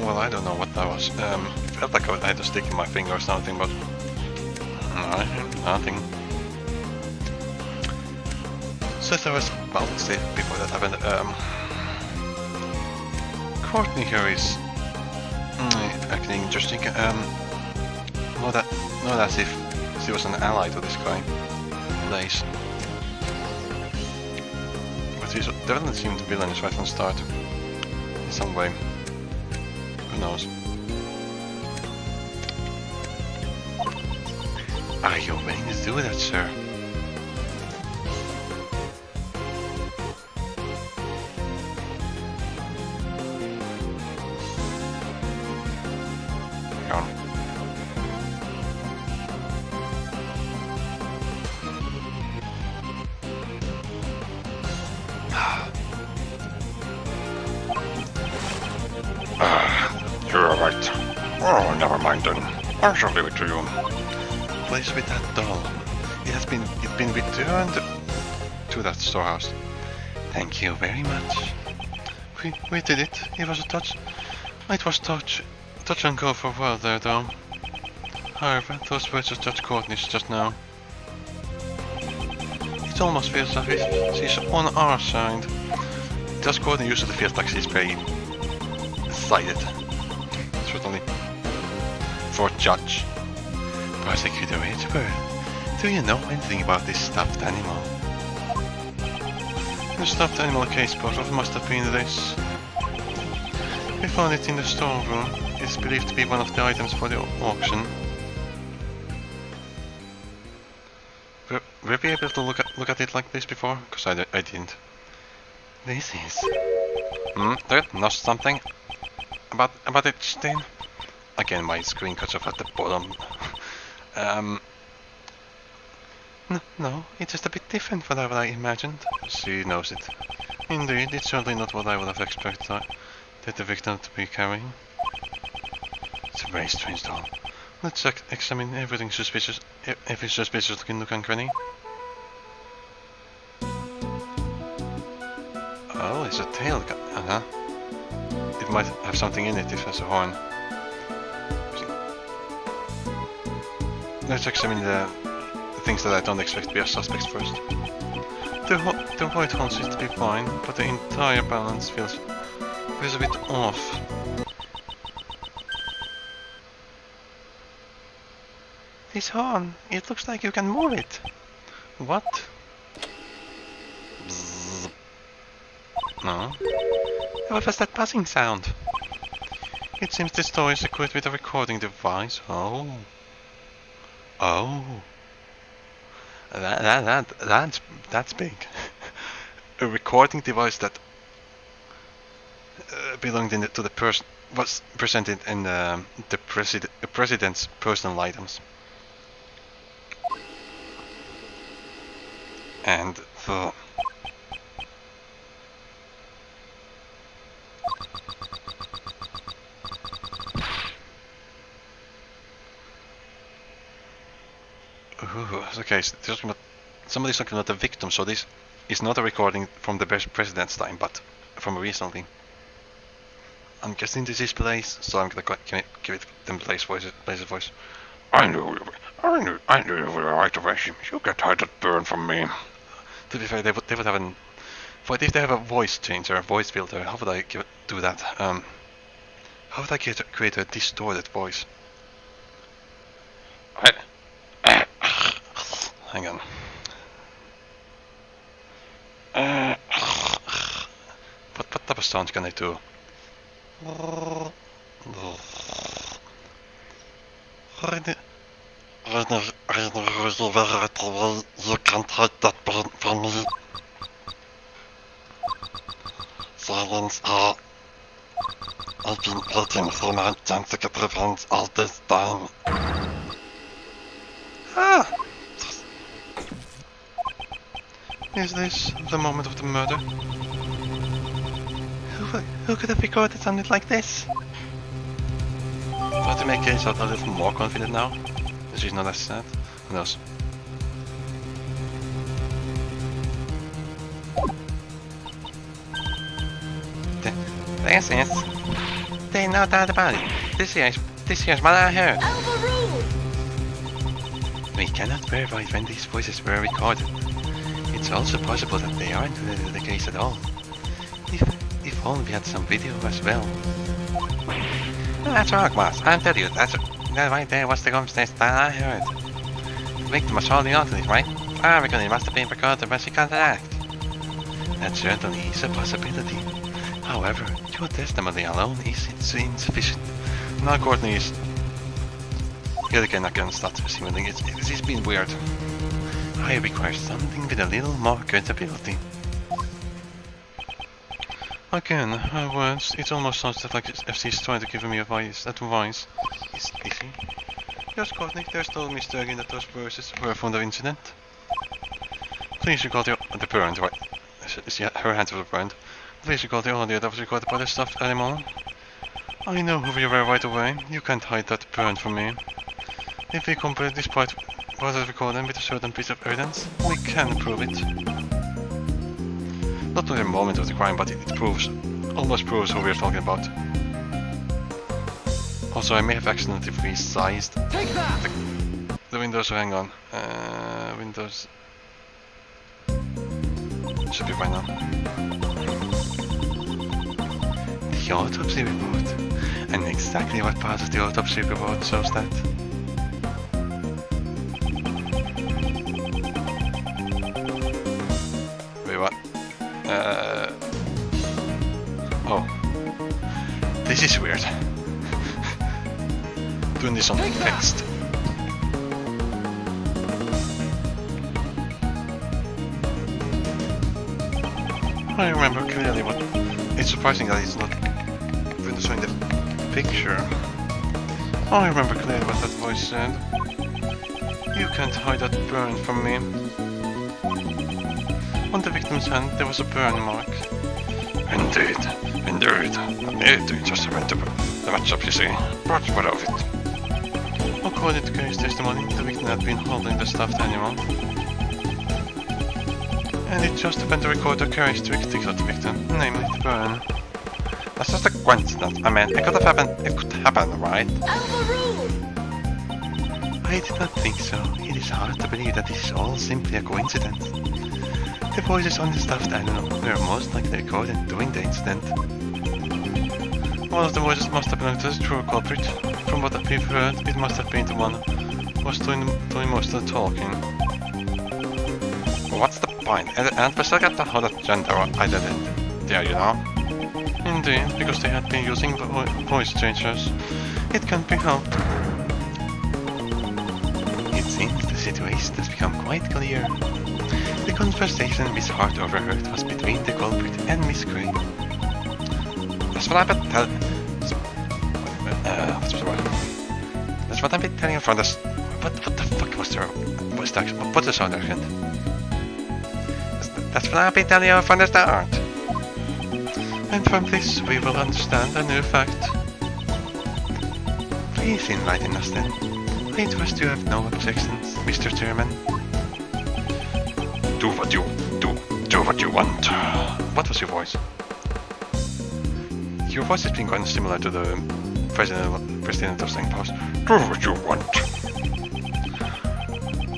Well, I don't know what that was. It felt like I had a stick in my finger or something, but nothing. So there was, well, see, before that happened, Courtney here is acting interesting. Not as if she was an ally to this guy, Blaise. But she definitely seemed villainous right from the start, in some way. Who knows? Are you willing to do that, sir? You're right. Oh, never mind then. I shall leave it to you. Blaise with that doll. It's been returned to that storehouse. Thank you very much. We did it. It was touch and go for a while there, though. However, those words of Judge Courtney's just now. It almost feels as if she's on our side. Judge Courtney usually feels like she's very excited. Certainly. For Judge. Prosecutor Edgeworth, do you know anything about this stuffed animal? The stuffed animal case bottle must have been this. We found it in the storeroom. It's believed to be one of the items for the auction. Were we able to look at it like this before? Because I didn't. This is... There, know something about it, Stain? Again, my screen cuts off at the bottom. No, it's just a bit different from what I imagined. She knows it. Indeed, it's certainly not what I would have expected that the victim to be carrying. It's a very strange doll. Let's examine everything suspicious, every suspicious looking nook and cranny. Oh, it's a tail gun. It might have something in it if there's a horn. Let's examine the things that I don't expect to be a suspects first. The white horn seems to be fine, but the entire balance feels a bit off. This horn, it looks like you can move it. What? Bzzz. No. What was that buzzing sound? It seems this toy is equipped with a recording device. Oh. That's big. A recording device that belonged to the person was presented in the president's personal items, and the okay, so somebody's talking about the victim, so this is not a recording from the president's time, but from recently. I'm guessing this is Blaise, so I'm gonna give it them Blaise's voice. I knew you were right away. You get hide that burn from me. To be fair, they would have an... But if they have a voice changer, a voice filter, how would I do that? How would I create a distorted voice? Hang on. What type of sound can I do? You can't hide that burn from me. Silence her. I've been waiting for my chance to get revenge all this time. Is this the moment of the murder? Who could have recorded something like this? But to make Case out a little more confident now, she's not as sad. Who knows? This is There's no doubt about it. This here's what I heard. We cannot verify when these voices were recorded. It's also possible that they aren't related to the case at all. If only we had some video as well. No, that's wrong, boss. I'll tell you, that right there was the conversation that I heard. The victim was holding on to it, right? I reckon it must have been recorded when she got the act. That certainly is a possibility. However, your testimony alone is insufficient. Now Courtney is yet again against that simulating. It's been weird. I require something with a little more credibility. Again, her words, it almost sounds like FC is trying to give me advice. Is he? Yes, Courtney, there's no mystery that those verses were from the incident. Please record the burn, right? Her hands were burned. Please record the audio that was recorded by the stuffed animal. I know who you were right away. You can't hide that burn from me. If we compare this part was recorded with a certain piece of evidence, we can prove it. Not to the moment of the crime, but it almost proves who we're talking about. Also, I may have accidentally resized the windows, so hang on. Windows should be fine now. The autopsy report. And exactly what part of the autopsy report shows that? Wait, what? Oh. This is weird. Doing this on text. I remember clearly what. It's surprising that it's not even showing the picture. I remember clearly what that voice said. You can't hide that burn from me. On the victim's hand there was a burn mark. Indeed. It just went to the matchup, you see. But what of it? According to Gary's testimony, the victim had been holding the stuffed animal. And it just happened to record the characteristics of the victim, namely the burn. That's just a coincidence. I mean, it could happen, right? I did not think so. It is hard to believe that this is all simply a coincidence. The voices on the stuffed animal were most likely recorded during the incident. One of the voices must have belonged to the true culprit. From what we've heard, it must have been the one who was doing most of the talking. What's the point? And we still got the whole gender identity there, you know? Indeed, because they had been using voice changers. It can't be helped. It seems the situation has become quite clear. The conversation Miss Hart overheard was between the culprit and Miss Gray. That's what I've been telling. That's what I've been telling you from the. What the fuck was there? What's the sound accent? That's what I've been telling you from the start. And from this we will understand a new fact. Please enlighten us then. I trust you have no objections, Mr. Chairman. Do what you want. What was your voice? Your voice has been kind of similar to the president of St. Paul's. Do what you want.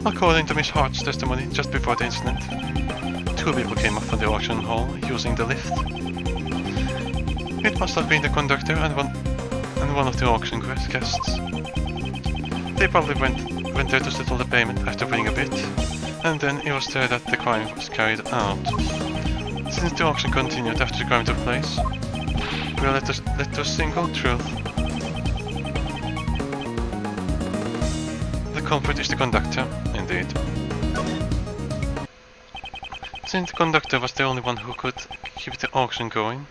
According to Miss Hart's testimony, just before the incident, two people came up from the auction hall using the lift. It must have been the conductor and one of the auction guests. They probably went there to settle the payment after winning a bid, and then it was there that the crime was carried out. Since the auction continued after the crime took place, we'll let the single truth. The culprit is the conductor, indeed. Since the conductor was the only one who could keep the auction going,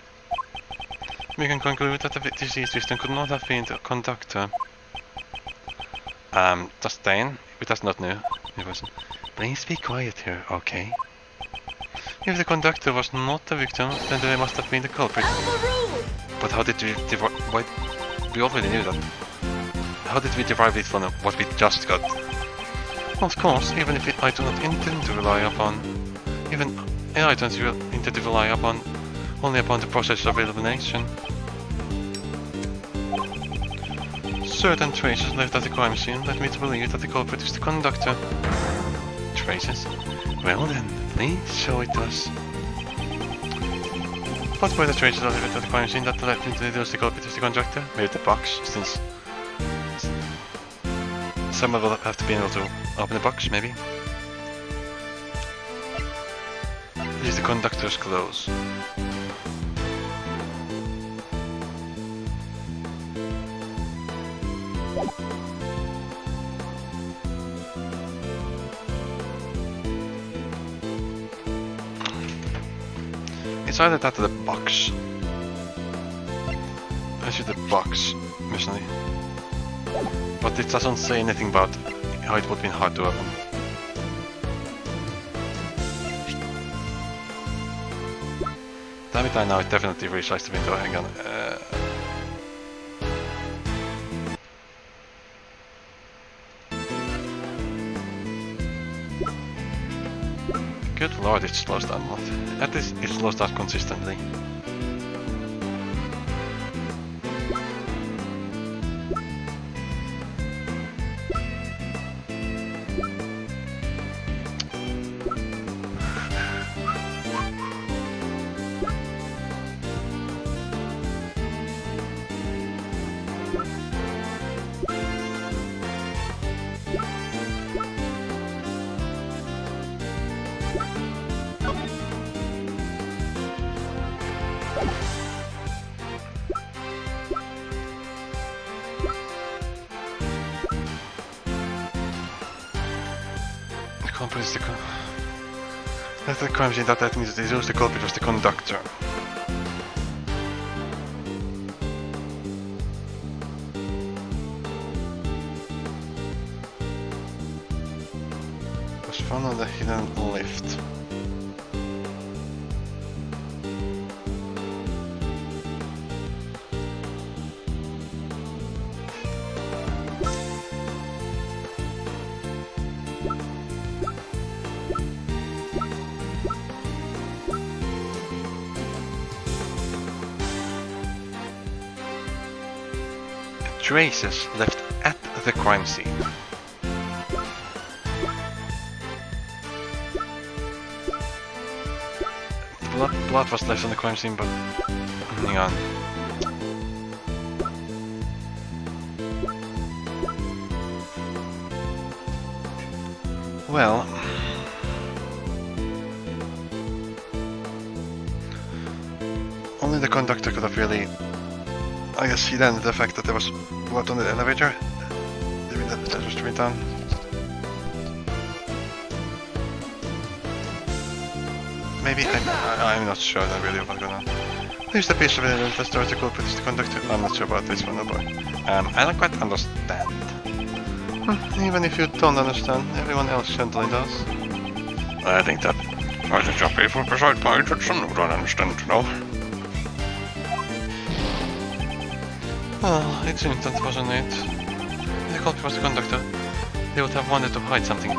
we can conclude that the deceased victim could not have been the conductor. Sustain? We does not know. It wasn't. Please be quiet here, okay? If the conductor was not the victim, then they must have been the culprit. But how did we already knew that. How did we derive it from what we just got? Of course, even if I do not intend to rely upon... Even I don't intend to rely upon... Only upon the process of elimination. certain traces left at the crime scene led me to believe that the culprit is the conductor. Traces? Well then, please show it to us. What were the traces left at the crime scene that led me to deduce the culprit is the conductor? Maybe the box, since someone will have to be able to open the box, maybe? This is the conductor's clothes. It's either that or the box. Actually the box, missionally. But it doesn't say anything about how it would be hard to open. Damn it, I know it definitely resized the window, hang on. Good lord, it slows down a lot. At least it slows down consistently. That's the crime scene that means that the culprit was the conductor. Was found on the hidden lift. Traces left at the crime scene. Blood was left on the crime scene, but hang on. Well, only the conductor could have really, I guess, see then the fact that there was blood on the elevator. Maybe that was to be done. Maybe I'm not sure that really what's going on. There's the piece of evidence that starts to culprit is the conductor. I'm not sure about this one, no boy. I don't quite understand. Even if you don't understand, everyone else certainly does. I think that I think that people beside me that some don't understand, no? Well, it's instant, wasn't it? If the culprit was the conductor, they would have wanted to hide something.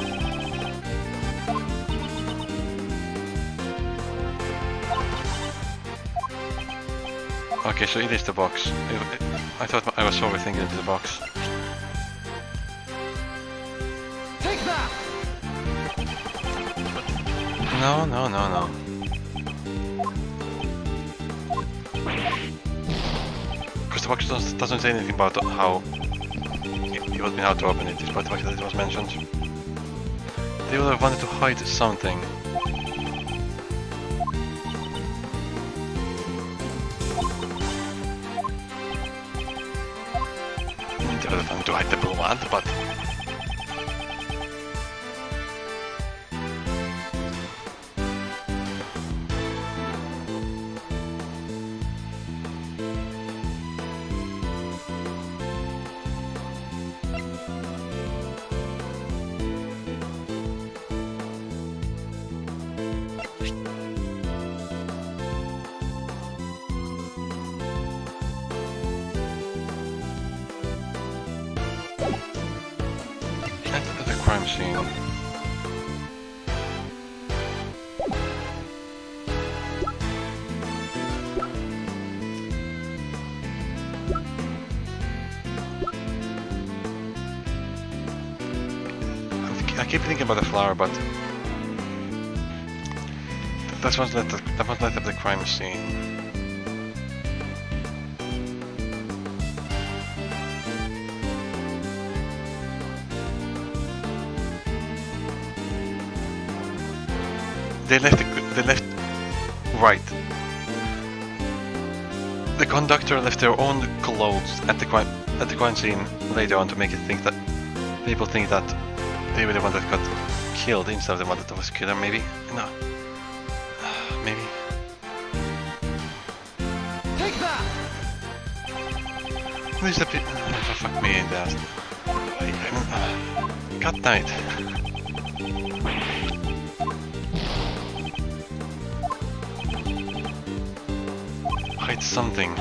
Okay, so it is the box. I thought I was overthinking into the box. Take that! No. Because the box doesn't say anything about how it would be how to open it, despite the fact that it was mentioned. They would have wanted to hide something. They would have wanted to hide the blood, but at the crime scene. I keep thinking about the flower, but that was let up the crime scene. They left right. The conductor left their own clothes at the crime scene later on to make it think that people think that they were the one that got killed instead of the one that was killer. Maybe no. Maybe. Take that! There's a bit. Fuck me in that. God damn it. Hide something.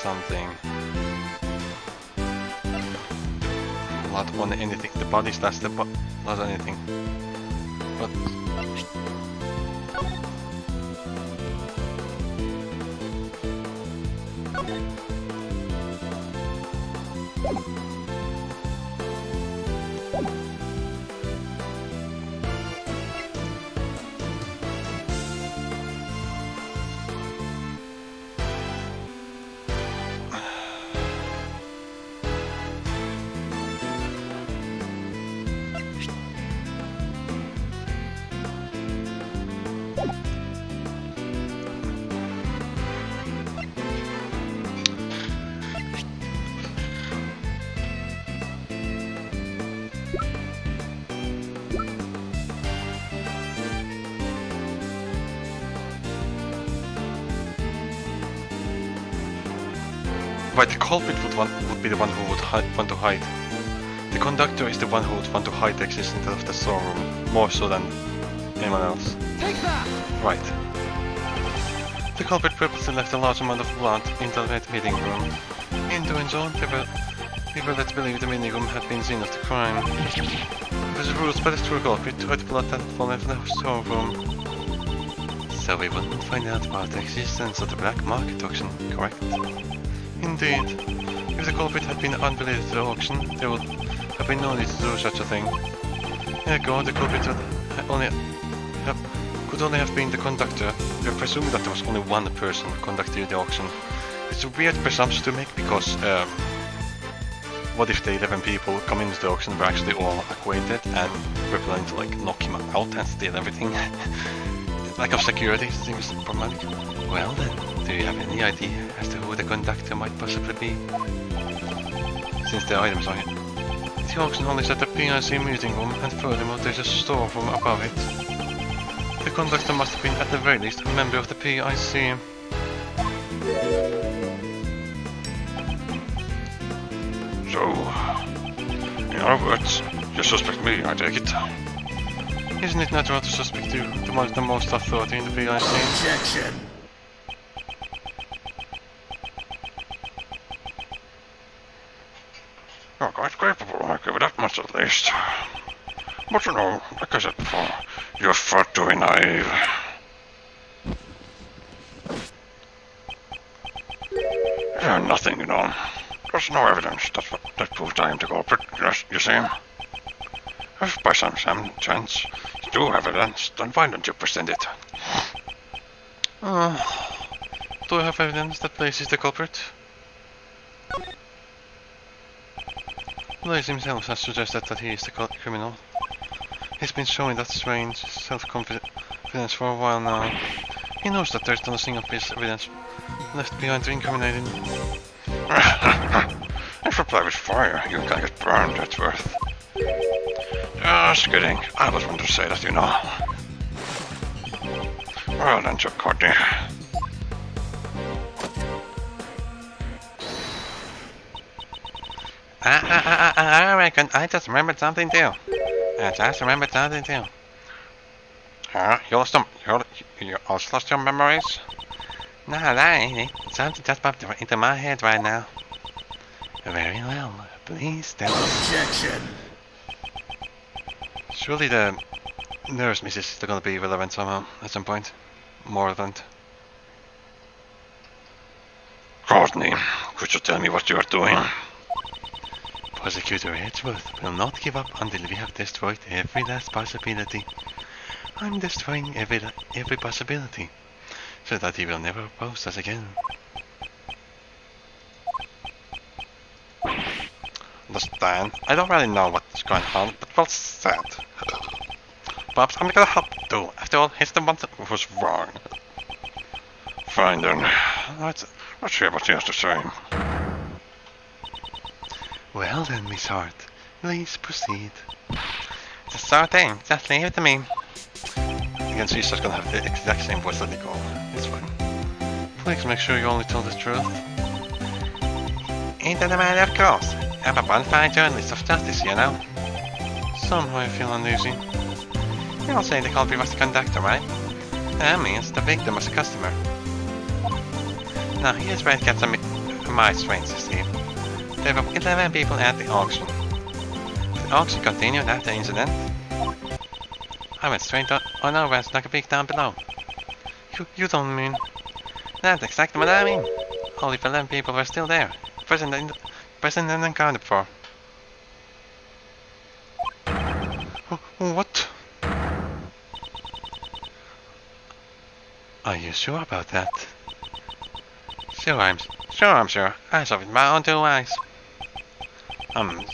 Something. Not on anything. The body slash the not on anything. But right, the culprit would be the one who would want to hide. The conductor is the one who would want to hide the existence of the storeroom more so than anyone else. Take that! Right. The culprit purposely left a large amount of blood in the meeting room. In doing so, they were led to believe the meeting room had been the scene of the crime. It was ruled by the true culprit to hide the blood that had fallen from the storeroom. So we wouldn't find out about the existence of the black market auction, correct? Indeed. If the culprit had been unrelated to the auction, there would have been no need to do such a thing. Ergo, the culprit could only have been the conductor. We are presuming that there was only one person conducting the auction. It's a weird presumption to make because what if the 11 people coming into the auction were actually all acquainted and were planning to like knock him out and steal everything? Lack of security seems problematic. Well then, do you have any idea as to who the conductor might possibly be? Since the items are here. The auction hall is at the PIC meeting room and furthermore there's a storeroom above it. The conductor must have been at the very least a member of the PIC. So, in other words, you suspect me, I take it. Isn't it natural to suspect you, the most authority in the PIC? Objection! You're quite capable, I'll give it that much at least. But you know, like I said before, you're far too naive. Yeah, nothing, you know. There's no evidence that proves I am the culprit, you see. If by some chance you do have evidence, then why don't you present it? Do I have evidence that Blaise is the culprit? Blaise himself has suggested that he is the criminal. He's been showing that strange self-confidence for a while now. He knows that there's not a single piece of evidence left behind to incriminate him. If you play with fire, you can get burned, that's worth. Just kidding, I was going to say that, you know. Well then, Chuck Courtney. I reckon I just remembered something too. You also lost your memories? No, that ain't it. Something just popped into my head right now. Very well. Please tell us. Objection. Surely the nurse missus is still going to be relevant somehow at some point. More relevant. Courtney, could you tell me what you are doing? Prosecutor Edgeworth will not give up until we have destroyed every last possibility. I'm destroying every possibility, so that he will never oppose us again. Understand? I don't really know what's going on, but well said. Perhaps I'm gonna help you too. After all, he's the one that was wrong. Fine then. Let's hear what he has to say. Well then, Miss Hart, please proceed. It's a sort thing, just leave it to me. Again, she's just gonna have the exact same voice that Nicole. It's fine. Please make sure you only tell the truth. Ain't that a matter of course? I'm a bonfire journalist of justice, you know. Somehow I feel uneasy. You'll say the culprit was the conductor, right? That means the victim was a customer. Now here's where it gets my strange to see. There were 11 people at the auction. The auction continued after the incident. I went straight on over and snuck a peek down below. You don't mean... That's exactly what I mean. Only 11 people were still there. Present and accounted for. What? Are you sure about that? Sure, I'm sure. I saw it with my own 2 eyes.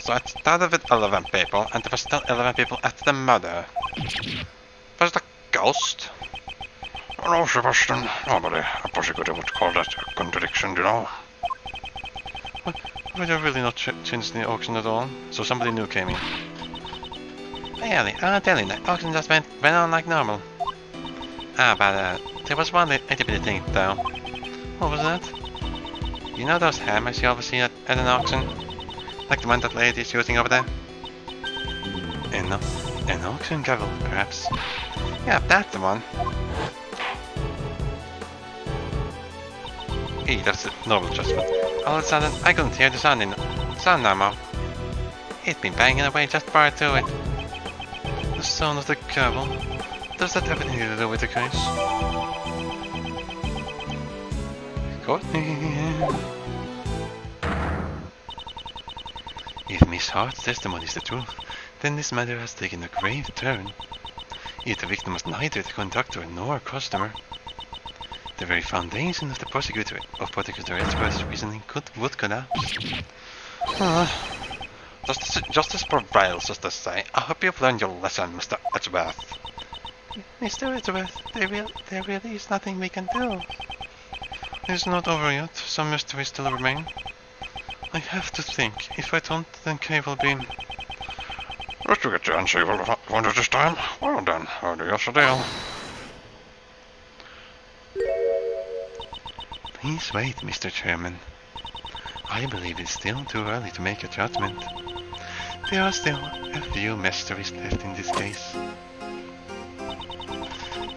So it started with 11 people, and there were still 11 people after the murder. Was it a ghost? No, Sebastian. Nobody. A prosecutor would call that a contradiction, you know. Were they really not changed the auction at all? So somebody new came in. Really? I'm telling you, the auction just went on like normal. But there was one little bitty thing though. What was that? You know those hammers you always see at an auction? Like the one that lady is using over there? An auction gavel, perhaps. Yeah, that's the one. Hey, that's a noble adjustment. All of a sudden, I couldn't hear the sound no more. It'd been banging away just prior to it. The sound of the gavel. Does that have anything to do with the case? Courtney. If Miss Hart's testimony is the truth, then this matter has taken a grave turn. Yet the victim was neither the conductor nor a customer. The very foundation of the Prosecutor Edgeworth's reasoning would collapse. Justice prevails, as they say. I hope you've learned your lesson, Mr. Edgeworth. Mr. Edgeworth, there really is nothing we can do. It's not over yet. Some mysteries still remain. I have to think. If I don't, then Kay will be... Just to get the answer you wanted this time. Well then, how do you have to deal? Please wait, Mr. Chairman. I believe it's still too early to make a judgment. There are still a few mysteries left in this case.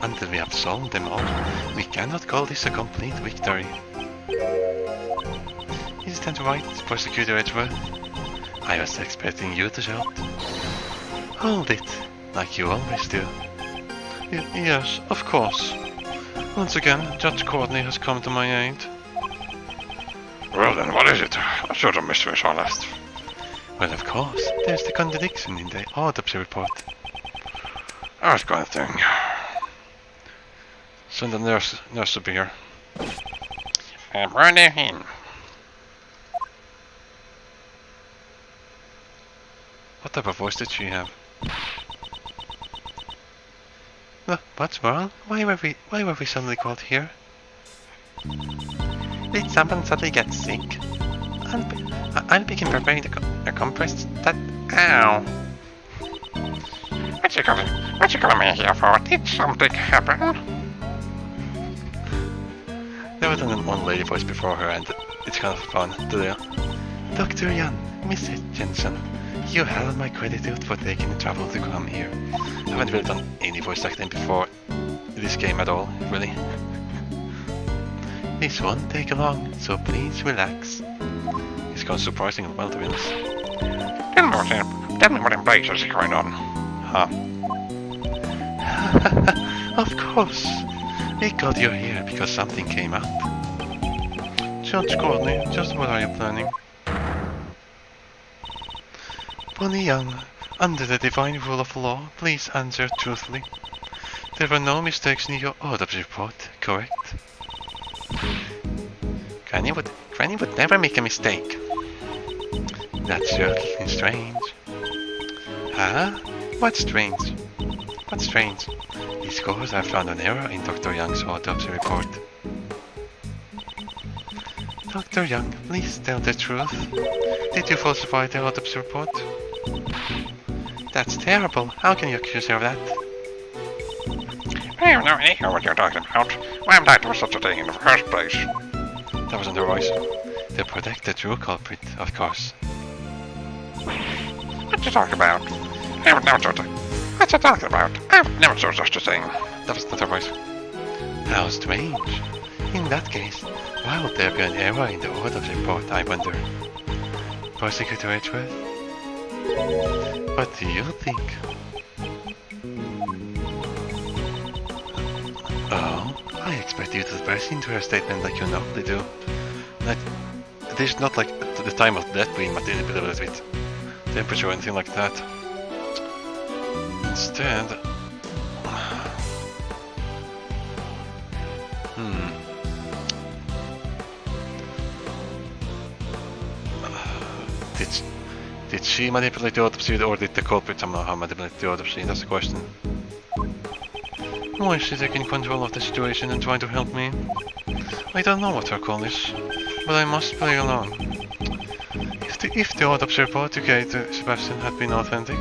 Until we have solved them all, we cannot call this a complete victory. Is that right, Prosecutor Edgeworth? I was expecting you to shout. Hold it, like you always do. Yes, of course. Once again, Judge Courtney has come to my aid. Well then, what is it? Let's show the mysteries are left. Well, of course, there's the contradiction in the autopsy report. That kind of thing. Send the nurse to be here. Bring them in. What type of voice did she have? What's wrong? Why were we suddenly called here? Did someone suddenly get sick? I'll begin preparing the compress that... Ow! What you coming in here for? Did something happen? There was an old lady voice before her, and it's kind of fun to do. Dr. Jan, Miss Jensen, you have my gratitude for taking the trouble to come here. I haven't really done any voice acting before this game at all, really. This won't take long, so please relax. He's gone surprisingly well, to be honest. Tell me what in Blaise is going on. Huh. Of course. We got you here because something came up. Judge Courtney, just what are you planning? Bonnie Young, under the divine rule of law, please answer truthfully. There were no mistakes in your autopsy report, correct? Granny would never make a mistake. That's certainly strange. Huh? What's strange? What's strange? These scores have found an error in Dr. Young's autopsy report. Dr. Young, please tell the truth. Did you falsify the autopsy report? That's terrible. How can you accuse her of that? I have no idea what you're talking about. Why am I doing such a thing in the first place? That wasn't her voice. To protect the true culprit, of course. What you talking about? I haven't never told you. What you talking about? I've never saw such a thing. That was not her voice. How strange. In that case, why would there be an error in the autopsy report, I wonder? Prosecutor Edgeworth? What do you think? Oh, I expect you to burst into her statement like you normally do. Like, there's not like the time of death being manipulated with temperature or anything like that. Instead... Did she manipulate the autopsy or did the culprit somehow manipulate the autopsy? That's the question. Why is she taking control of the situation and trying to help me? I don't know what her call is, but I must play along. If the autopsy report you gave to Sebastian had been authentic,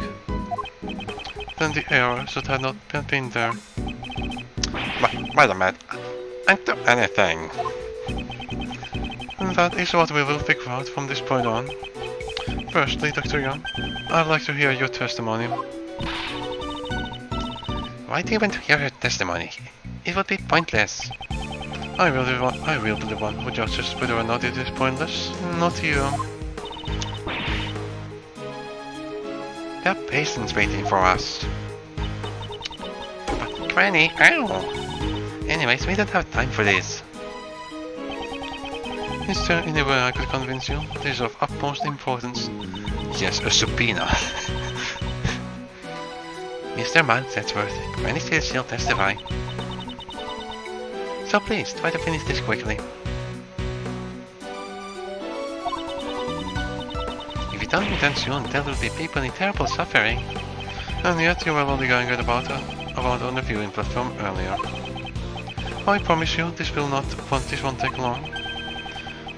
then the error should have not been there. Wait a minute. I don't do anything. And that is what we will figure out from this point on. Firstly, Dr. Young, I'd like to hear your testimony. Why do you want to hear her testimony? It would be pointless. I will be the one who judges whether or not it is pointless, not you. There are patients waiting for us. But Granny, ow! Anyways, we don't have time for this. Is there any way I could convince you? It is of utmost importance. Yes, a subpoena. Mr. Mansworth, Granny says she'll testify. So please, try to finish this quickly. If you don't return soon, there will be people in terrible suffering. And yet you were only going about on the viewing platform earlier. I promise you, this won't take long.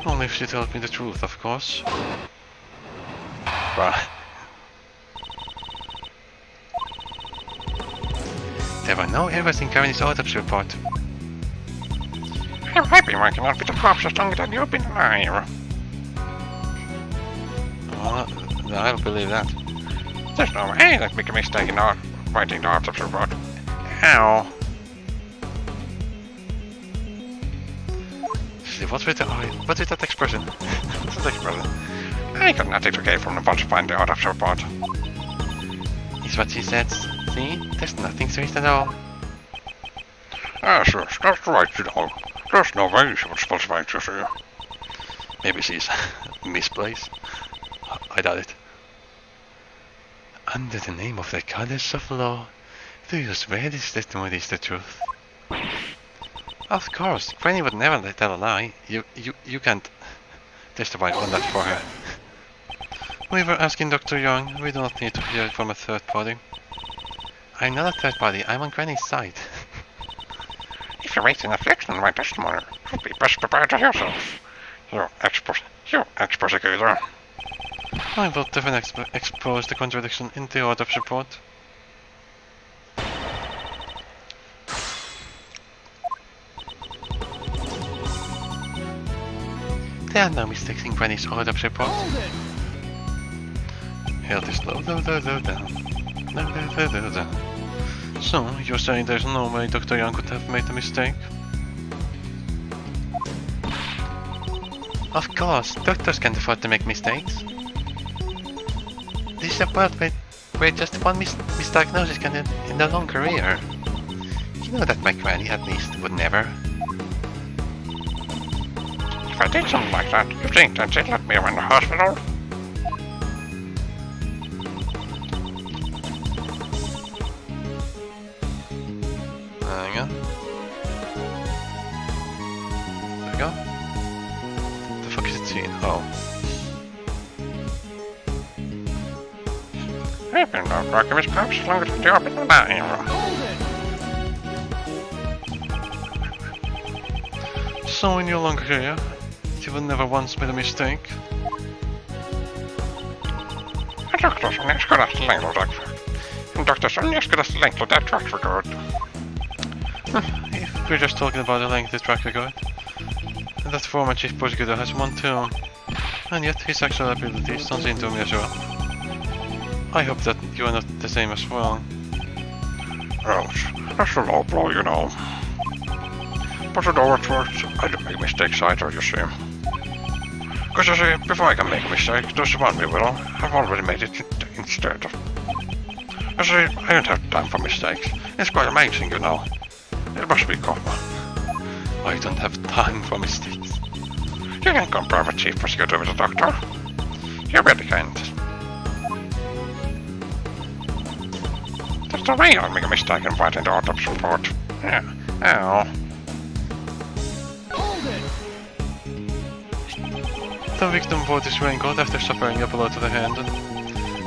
Only if she tells me the truth, of course. Right. There were no errors in Karen's autopsy report. I've been working on with the corpse as long as you've been alive. Well, I don't believe that. There's no way I'd make a mistake in writing the autopsy report. Ow. What's with that expression? What's that expression? I got nothing to gain from the falsifying the autopsy report. Is what she said. See? There's nothing strange at all. Yes, that's right, you know. There's no way she would falsify it, you see. Maybe she's misplaced. I doubt it. Under the name of the goddess of law, do you swear this testimony is the truth? Of course, Granny would never tell a lie. You can't testify on that for her. We were asking Dr. Young. We do not need to hear it from a third party. I'm not a third party. I'm on Granny's side. If you're raising affliction on my testimony, you'd be best prepared to yourself. You ex-prosecutor. I will definitely expose the contradiction in the autopsy report. There are no mistakes in Granny's autopsy report. Health is low, down. So, you're saying there's no way Dr. Young could have made a mistake? Of course, doctors can't afford to make mistakes. This is a world where just one misdiagnosis can end a long career. You know that my granny, at least, would never. If I did something like that, you think that they'd let me in the hospital? Hang on. There we go. The fuck is it saying? Oh. I've been not working with cops as long as they open the line. So in your long career, you will never once made a mistake. En dokter som jag skulle ha längre dag för. En dokter som jag skulle ha längre dag track record. If we're just talking about a lengthy track record, and that former chief prosecutor has one too, and yet his actual abilities don't seem to measure up. I hope that you are not the same as well. Well, that's a low blow, you know. But in other words, I don't make mistakes either, you see. Because you see, before I can make a mistake, there's one we will. I've already made it instead. You see, I don't have time for mistakes. It's quite amazing, you know. It must be common. I don't have time for mistakes. You can't compare a chief prosecutor with a doctor. You really can't. That's the way I'll make a mistake and write in the autopsy report. Yeah. Oh. The victim wore this raincoat after suffering a blow to the hand,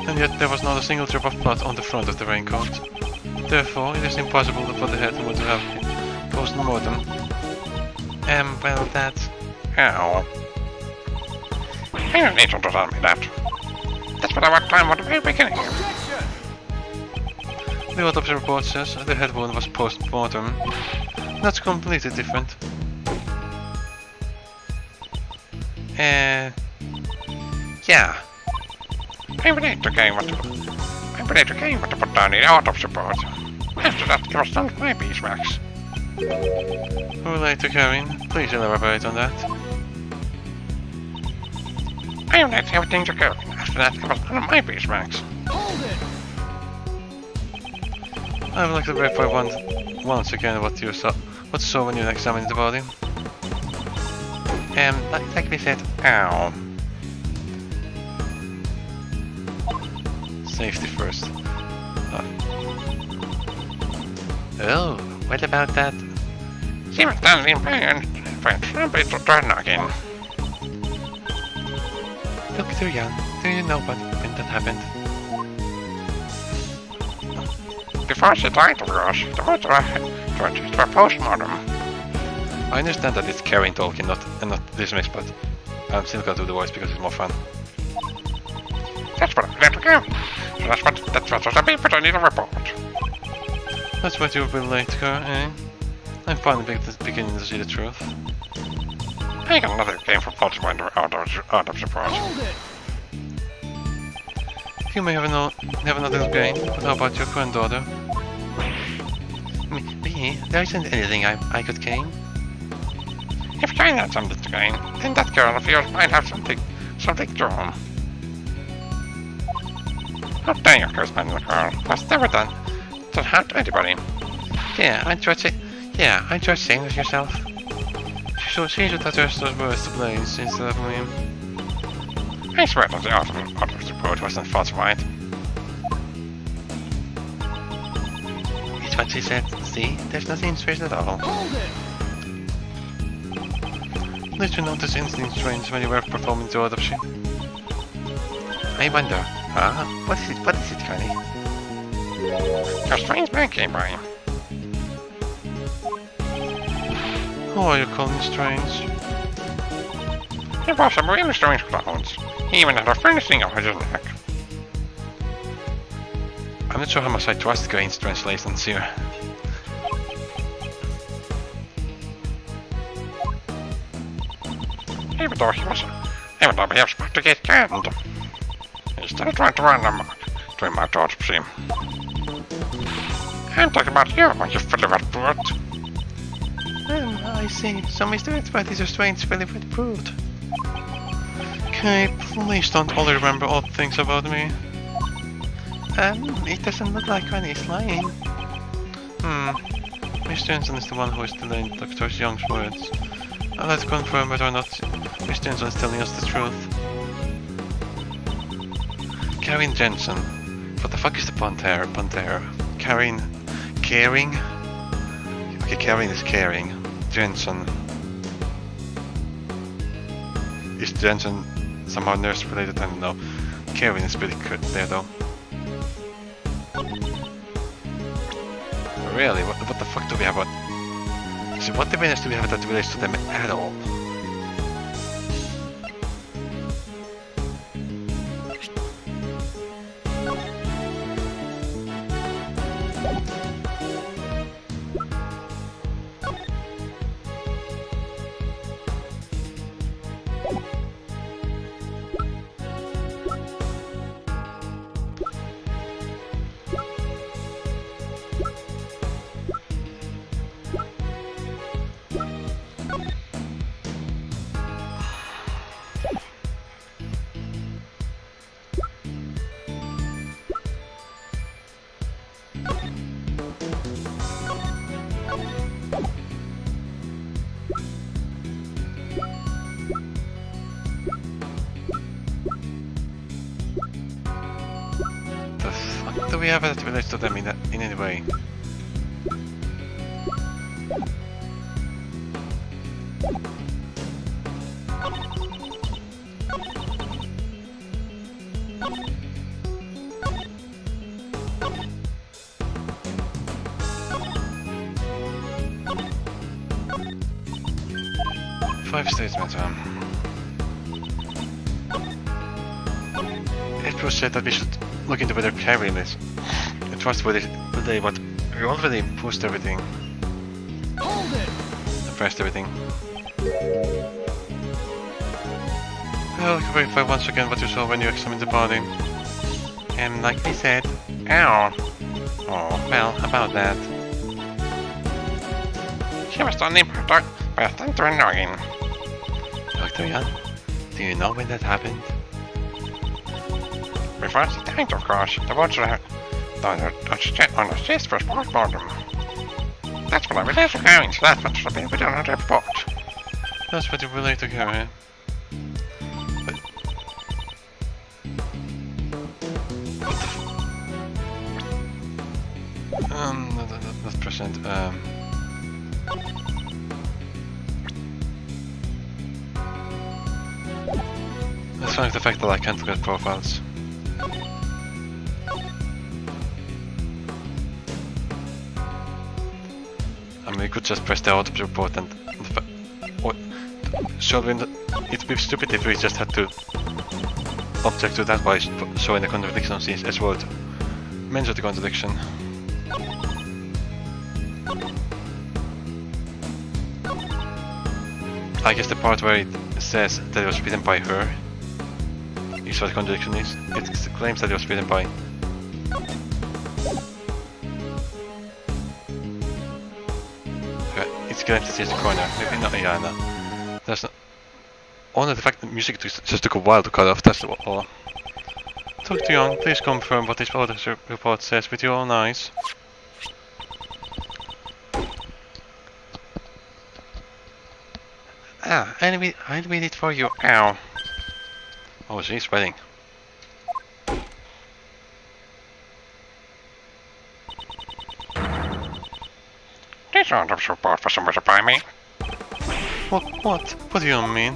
and yet there was not a single drop of blood on the front of the raincoat. Therefore, it is impossible for the head would have post-mortem. Well, that... Oh. You don't need to tell me that. That's what I worked on at the very beginning. The autopsy report says the head wound was post-mortem. That's completely different. Yeah. I'm ready to gain what to put down in the autopsy report. After that, give us some my beeswax. Relate to Karen, please elaborate on that. I will let everything to go. After that, give us one of my beeswax. I would like to verify once again what you saw when you examined the body. Like we said, Ow. safety first. Oh, what about that? She was standing in pain. Some bit to turn again. Dr. Young, do you know when that happened? Before she died, of course, the words were post-mortem. I understand that it's Karen talking, not dismiss, but I'm still gonna do the voice because it's more fun. That's what I let her go. So that's what the people I need a report. That's what you've been late, Karen, eh? I'm finally beginning to see the truth. I got another game for Baltimore in the autopsy report. You may have another game, but how about your granddaughter? Me? There isn't anything I could gain. If Jane had something to gain, then that girl of yours might have something to him. How dare you curse my little girl? That's never done to hurt anybody. Yeah, I tried saying this yourself. She should address those words to Blaise instead of me. I swear that the autopsy report wasn't falsified. It's what she said. See, there's nothing strange at all. Did you notice anything strange when you were performing the autopsy? I wonder. What is it, Connie? A strange man came by. Who are you calling strange? He wore some really strange clothes. He even had a furnishing on his neck. I'm not sure how much I trust Green's translations here. Even though he was about to get canned, he's still trying to run amok during my autopsy. I'm talking about you, you filthy rat brute. I see. So Mr. Edward is a strange filthy brute. Okay, please don't only remember odd things about me. It doesn't look like Granny's lying. Miss Jensen is the one who is delaying Dr. Young's words. Let's confirm whether or not Miss Jensen is telling us the truth. Karen Jensen. What the fuck is the Panther? Karen. Caring? Okay, Karen is caring. Jensen. Is Jensen somehow nurse related? I don't know. Karen is pretty good there though. Really? What the fuck do we have? So what evidence do we have that relates to them at all? Do we have that relates to them in any way? Five statements. It was said that we should look into whether Karen is trustworthy today, but we already pushed everything. Hold it! Pressed everything. Well, verify once again what you saw when you examined the body. And like we said, ow! Oh, well, about that. She was only product, but too annoying. Dr. Young, do you know when that happened? Before the tank, of course, the water on the chest was postmortem. That's what I was later going, so that's what should be put on the report. That's what you were later going. Not present. That's fine with the fact that I can't look at profiles. I mean, we could just press the auto report and it'd be stupid if we just had to object to that by showing the contradiction as well to mention the contradiction. I guess the part where it says that it was written by her is what the contradiction is. It claims that it was written by. It's claims that it's the corner. Maybe not. Yeah, no. That's not. Only the fact that music just took a while to cut off. That's all. Dr. Young, please confirm what this auditor's report says with your own eyes. I'll read it for you. Ow. Oh, she's sweating. This auditor's report was submitted by me. What do you mean?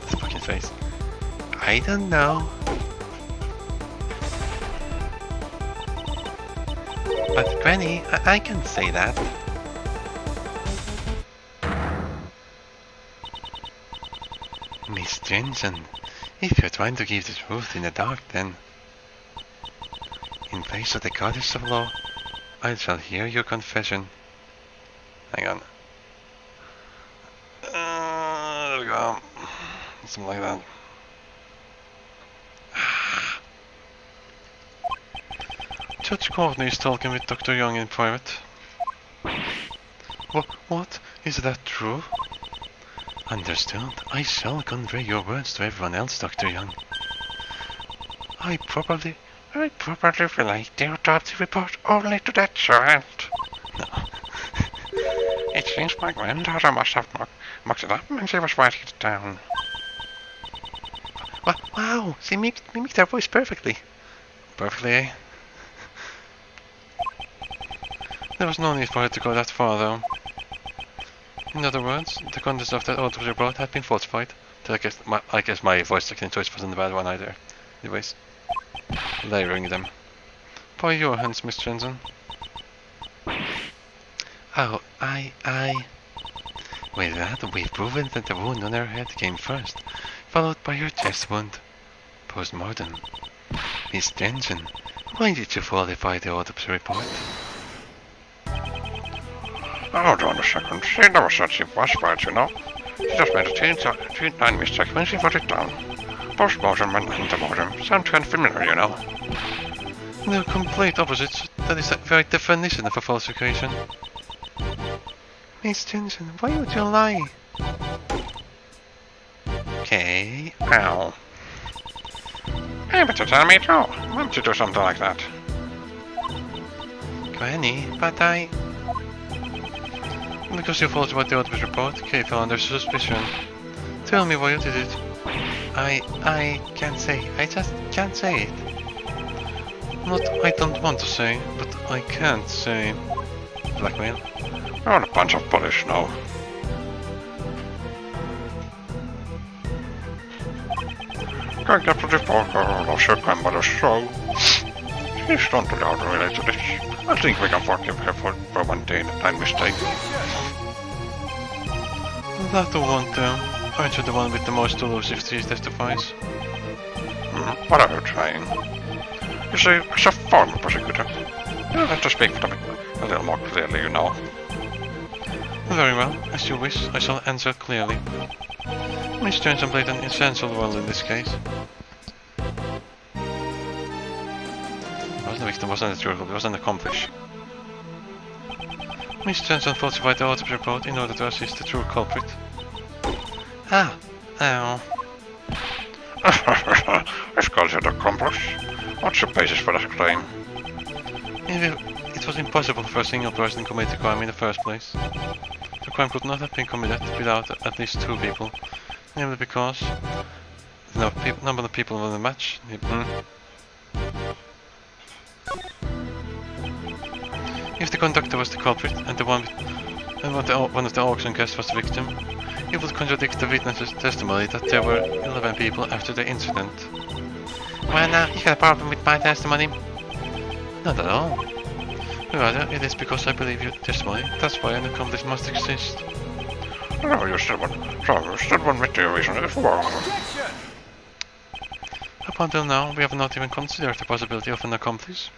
This fucking face. I don't know. But Granny, I can say that. Miss Jensen, if you're trying to keep the truth in the dark, then in place of the goddess of law, I shall hear your confession. Hang on. There we go. Something like that. Judge Courtney is talking with Dr. Young in private. What? Is that true? Understood. I shall convey your words to everyone else, Dr. Young. I probably relate the autopsy report only to that child. No. It seems my granddaughter must have mocked it up and she was writing it down. Wow, she mimicked her voice perfectly. Perfectly, eh? There was no need for her to go that far, though. In other words, the contents of that autopsy report had been falsified. I guess my voice acting choice wasn't a bad one either. Anyways, layering them. By your hands, Miss Jensen. Oh, With that, we've proven that the wound on her head came first, followed by her chest wound. Post-mortem. Miss Jensen, why did you falsify the autopsy report? Hold on a second. She never said she was right, you know. She just made a tiny mistake when she wrote it down. Post-mortem and antemortem sound kind of familiar, you know. They're complete opposites. That is the very definition of a falsification. Miss Jensen, why would you lie? Okay. Ow. Hey, but you tell me too. Why don't you do something like that? Granny, but Because you falsified the autopsy report, Kay fell under suspicion. Tell me why you did it. I can't say. I just can't say it. Not I don't want to say, but I can't say. Blackmail. You're a bunch of bullies now. Can't get to the report of her grandmother's show. She's not allowed to relate to this. I think we can forgive her for one day and mistake. That won't do. Aren't you the one with the most to lose if she testifies? What are you trying? You see, as a former prosecutor, you have to speak for them a little more clearly, you know. Very well, as you wish, I shall answer clearly. Miss Jensen played an essential role in this case. The victim wasn't a true, it was an accomplice. Miss Jensen falsified the autopsy report in order to assist the true culprit. Ah! Ow. This calls you an accomplice. What's the basis for that claim? It was impossible for a single person to commit the crime in the first place. The crime could not have been committed without at least two people, namely because the number of people in the match. If the conductor was the culprit and one of the auction guests was the victim, it would contradict the witness's testimony that there were 11 people after the incident. Well, now you got a problem with my testimony? Not at all. Rather, it is because I believe your testimony. That's why an accomplice must exist. No, you still won't make the reason if wrong. Up until now, we have not even considered the possibility of an accomplice.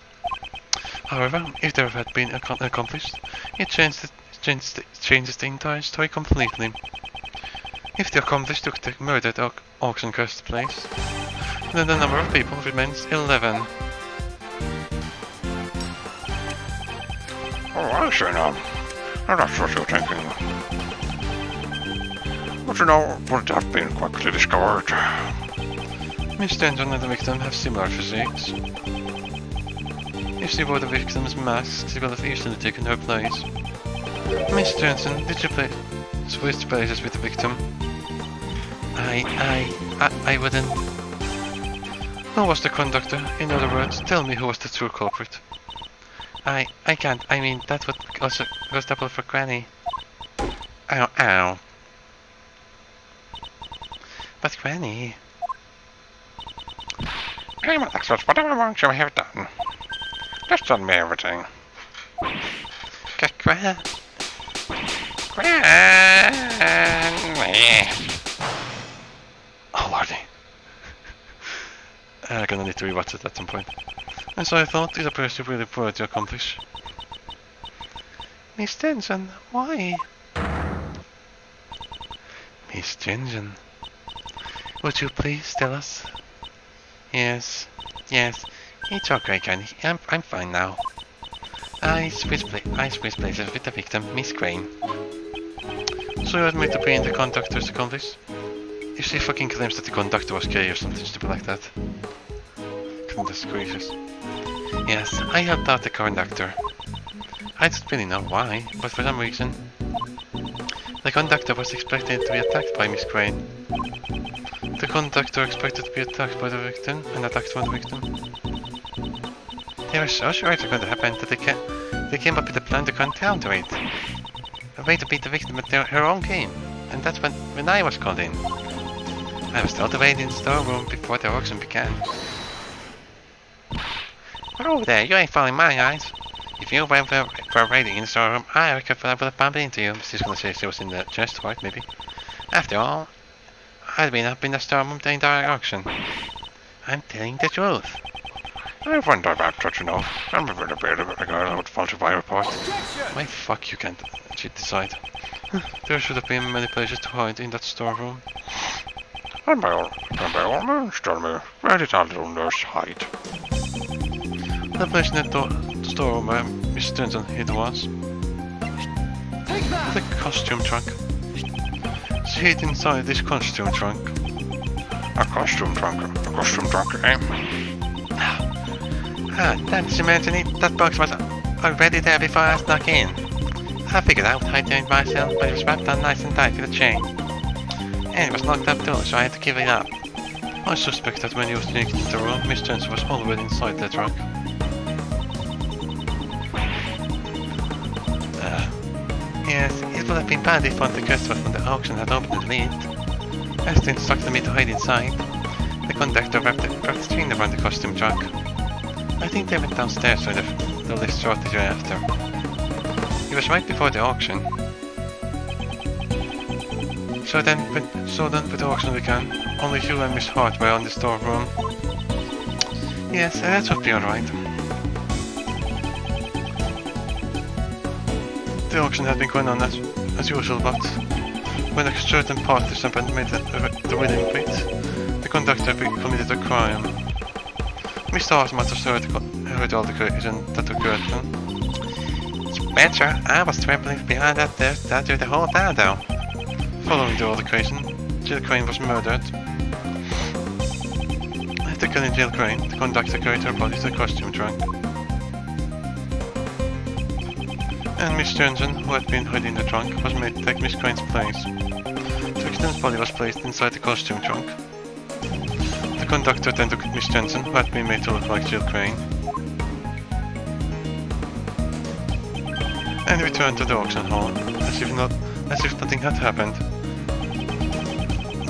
However, if there had been an accomplice, it changes the entire story completely. If the accomplice took the murdered auction guest's place, then the number of people remains 11. Oh, I see now. Now that's what you're thinking. But you know, would have been quickly discovered. Miss Jensen and the victim have similar physiques. If she wore the victim's mask, she would have easily taken her place. Miss Jensen, did you switch places with the victim? I wouldn't. Who was the conductor? In other words, tell me who was the true culprit. I can't. I mean, that would also goes double for Granny. Ow, ow. But Granny. Anyone access whatever wrong you have done. Just tell me everything. Granny. Oh, Lordy. I'm gonna need to rewatch it at some point. And so I thought it appears to really poor to accomplish. Miss Jensen, why? Miss Jensen, would you please tell us? Yes, it's okay, Kenny. I'm fine now. I switched places with the victim, Miss Crane. So you admit to being the conductor's accomplice? If she fucking claims that the conductor was gay or something stupid like that. Goodness gracious. Yes, I helped out the conductor. I don't really know why, but for some reason, the conductor was expected to be attacked by Miss Crane. The conductor expected to be attacked by the victim and attacked by the victim. They were so sure it was going to happen that they came up with a plan to counter it. A way to beat the victim at her own game. And that's when I was called in. I was told to wait in the storeroom before the auction began. Oh there, you ain't following my eyes. If you were waiting in the storeroom, I reckon I would have bumped into you. She's gonna say she was in the chest, right, maybe? After all, I'd been up in the storeroom the entire auction. I'm telling the truth. I wonder about that, you know. I'm a bit of a girl who would falsify a report. Why fuck you can't decide. There should have been many places to hide in that storeroom. And by all means, tell me, where did our little nurse hide? The place in the storeroom where Miss Stinson hid was. Take that! The costume trunk. She hid inside this costume trunk. A costume trunk, eh? That's imagining that box was already there before I snuck in. I figured out how to hide myself, but it was wrapped on nice and tight with a chain. And it was locked up too, so I had to give it up. I suspect that when you sneaked into the room, Miss Jones was already inside the trunk. Yes, it would have been bad if one of the customers from the auction had opened the lid. As they instructed me to hide inside, the conductor wrapped the string around the costume trunk. I think they went downstairs with the list shortly after. It was right before the auction. So then with the auction began, only you and Miss Hart were on the storeroom. Yes, that would be alright. The auction had been going on as usual, but when a certain participant made the winning bid, the conductor committed a crime. Mr. Hart must have heard all the collision that occurred then. Betcha, I was trembling behind that there statue the whole time though. Following the altercation, Jill Crane was murdered. After killing Jill Crane, the conductor carried her body to the costume trunk. And Miss Johnson, who had been hiding in the trunk, was made to take Miss Crane's place. The victim's body was placed inside the costume trunk. The conductor then took Miss Johnson, who had been made to look like Jill Crane, and returned to the auction hall, as if nothing had happened.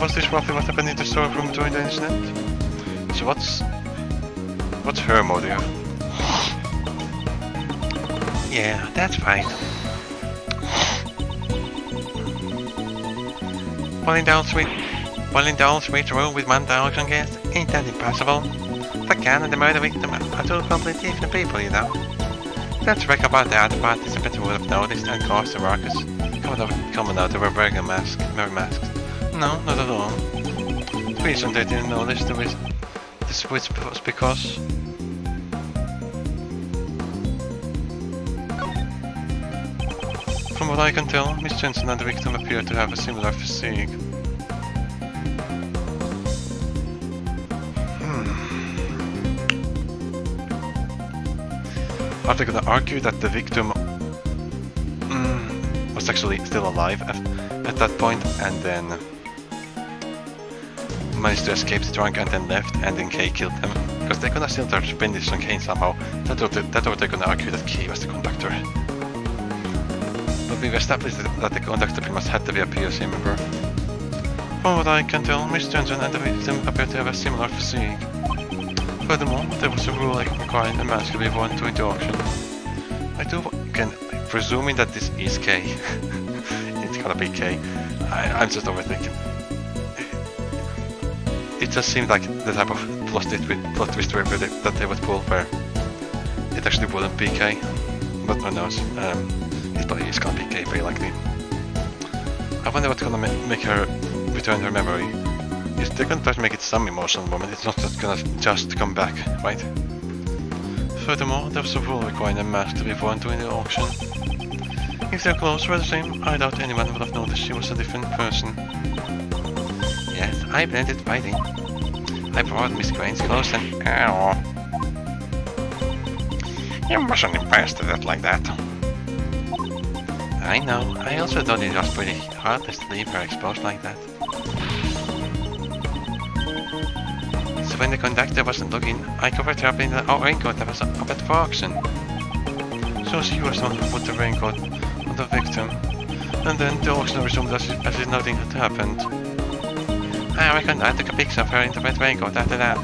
Was this roughly what happened in the storeroom during the incident? So what's her motive? Yeah, that's right. While in the old sweet room with one auction guest, ain't that impossible? The can and the murder victim are two completely different people, you know. Let's reckon about the other participants who would have noticed and caused the ruckus coming out of a burger mask, merry masks. No, not at all. The reason they didn't notice the switch was because from what I can tell, Miss Jensen and the victim appear to have a similar physique. Are they gonna argue that the victim was actually still alive at that point and then managed to escape the trunk and then left and then Kay killed them? Because they're gonna still try to spin this on Kay somehow. That's what they're gonna argue, that Kay was the conductor. But we've established that the conductor pretty much had to be a POC member. From what I can tell, Miss Johnson and the victim appear to have a similar physique. Furthermore, there was a rule requiring a mask to be worn during the auction. I do again, presuming that this is K. It's gonna be K. I'm just overthinking. It just seemed like the type of plot twist that they would pull where it actually wouldn't be K. But who knows? It's gonna be K very likely. I wonder what's gonna make her return her memory. They're gonna try to make it some emotional moment, it's not just gonna come back, right? Furthermore, there was a rule requiring them masked to be worn during the auction. If their clothes were the same, I doubt anyone would have noticed she was a different person. Yes, I blended right in. I brought Miss Crane's clothes and... Ow. You mustn't embarrass it like that. I know, I also thought it was pretty heartless to leave her exposed like that. So when the conductor wasn't looking, I covered her up in the raincoat that was up at the auction. So she was the one who put the raincoat on the victim, and then the auction resumed as if nothing had happened. I reckon I took a picture of her in the red raincoat after that.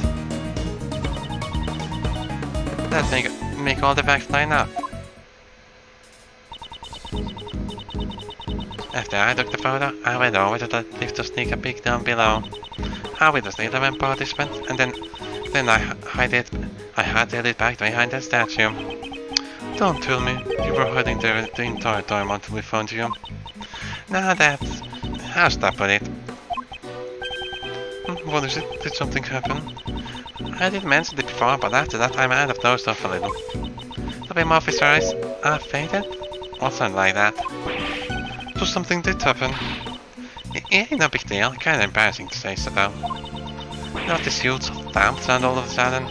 That make all the facts line up. After I took the photo, I went over to the lift to sneak a peek down below. I witnessed the 11 participants, and then I hid it back behind the statue. Don't tell me you were hiding there the entire time until we found you. Now that's... I'll stop with it. What is it? Did something happen? I didn't mention it before, but after that I might have dozed off a little. The beam officer eyes fainted? Or something like that. So something did happen. It ain't no big deal, kinda embarrassing to say so though. Not this huge damp sound all of a sudden.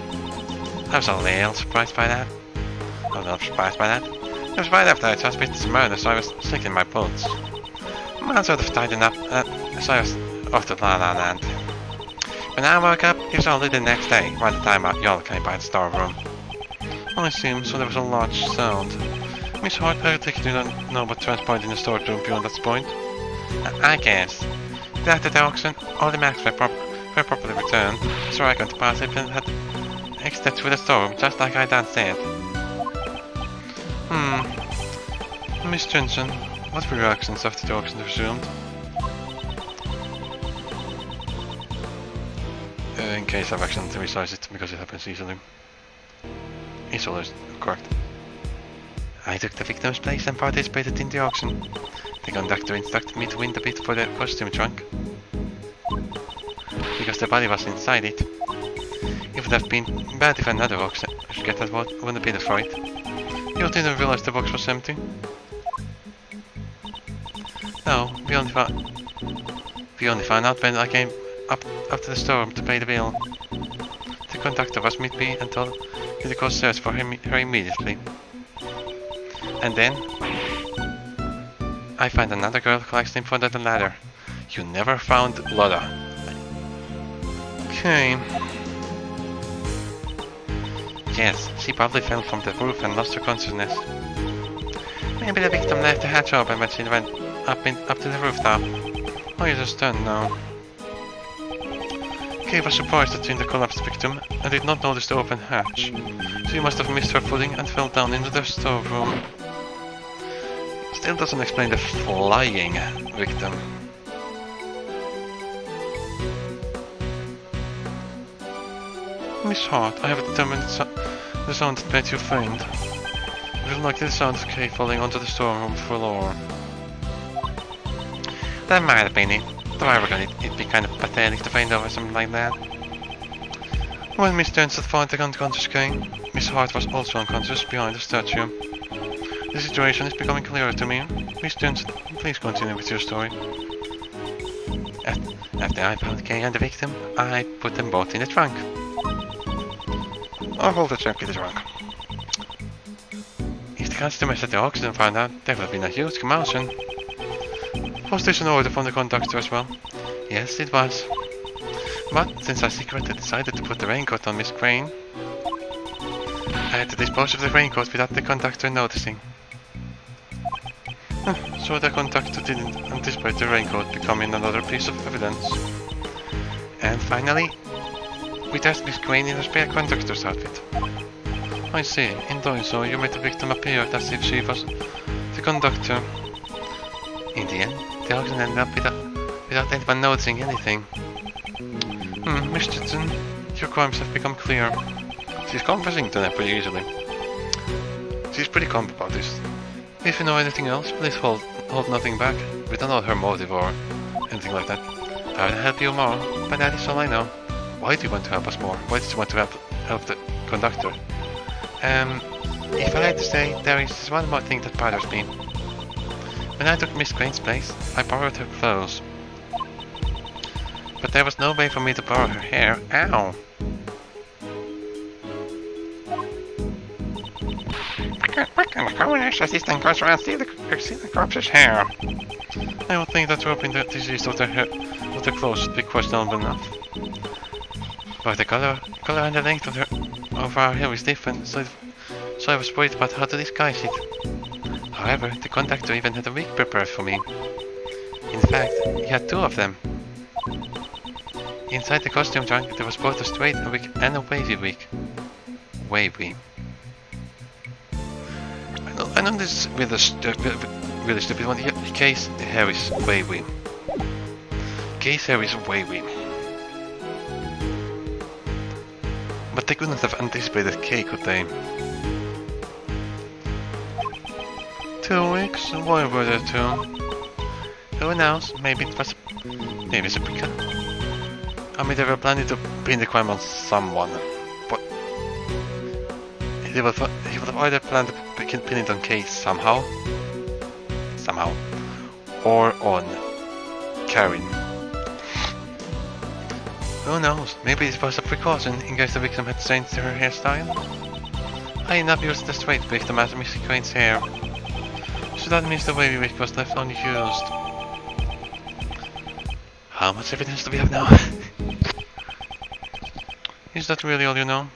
I was a little surprised by that. I'm not surprised by that. It was right after I just witnessed the murder, so I was sick in my boots. Man sort of tightened up, so I was off to La La Land. When I woke up, it was only the next day, by the time y'all came by the storeroom. I see, so there was a large sound. Miss Hart, I think you don't know what transpired in the storeroom beyond that point. I guess. After the auction, all the masks were properly returned, so I got the participant had exited through the storeroom, just like I done said. Miss Johnson, what were your actions after the auction resumed? In case I've accidentally resized it, because it happens easily. It's always correct. I took the victim's place and participated in the auction. The conductor instructed me to win the bid for the costume trunk. Because the body was inside it. It would have been bad if another auction should get that won a bid for it. You didn't realize the box was empty? No, we only found out when I came up to the storeroom to pay the bill. The conductor was with me and told me to go search for her immediately. And then I find another girl collapsed in front of the ladder. You never found Lotta. Okay. Yes, she probably fell from the roof and lost her consciousness. Maybe the victim left the hatch open when she went up to the rooftop. Oh, you're just stunned now. Kay was surprised at seeing the collapsed victim and did not notice the open hatch. She must have missed her footing and fell down into the storeroom. Still doesn't explain the flying victim. Miss Hart, I have determined the sound that made you faint. It was like the sound of Kay falling onto the storeroom floor. That might have been it. Though I reckon it'd be kind of pathetic to faint over something like that. When Miss Johnson found the unconscious Kay, Miss Hart was also unconscious behind the statue. The situation is becoming clearer to me. Miss Johnson, please continue with your story. After I found Kay and the victim, I put them both in the trunk. I'll hold the trunk in the trunk. If the customers at the auction found out, there would have been a huge commotion. Was this an order from the conductor as well? Yes, it was. But since I secretly decided to put the raincoat on Miss Crane, I had to dispose of the raincoat without the conductor noticing. So the conductor didn't anticipate the raincoat becoming another piece of evidence. And finally, we dressed Miss Crane in a spare conductor's outfit. I see, in doing so you made the victim appear as if she was the conductor. In the end, the auction ended up without anyone noticing anything. Miss Johnson, your crimes have become clear. She's confessing to them pretty easily. She's pretty calm about this. If you know anything else, please hold nothing back. We don't know her motive or anything like that. I will help you more, but that is all I know. Why do you want to help us more? Why did you want to help the conductor? If I had to say, there is one more thing that bothers me. When I took Miss Crane's place, I borrowed her clothes. But there was no way for me to borrow her hair. Ow! What kind of coronation assistant goes around stealing the corpse's hair? I would think that dropping the disease of the clothes would be questionable enough. But the color and the length of our hair is different, so I was worried about how to disguise it. However, the conductor even had a wig prepared for me. In fact, he had two of them. Inside the costume trunk, there was both a straight wig and a wavy wig. Wavy. I know this is really stupid one. Case hair is wavy. Case hair is wavy. But they couldn't have anticipated K, could they? 2 weeks? Why were there 2? Who knows? Maybe it's a precaution. I mean, they were planning to pin the crime on someone, but he would have either planned to pin it on Kate somehow, or on Karen. Who knows? Maybe it was a precaution in case the victim had changed her hairstyle. I enough used the straight wig to match Miss Crane's hair, so that means the wavy wig was left unused. How much evidence do we have now? Is that really all you know?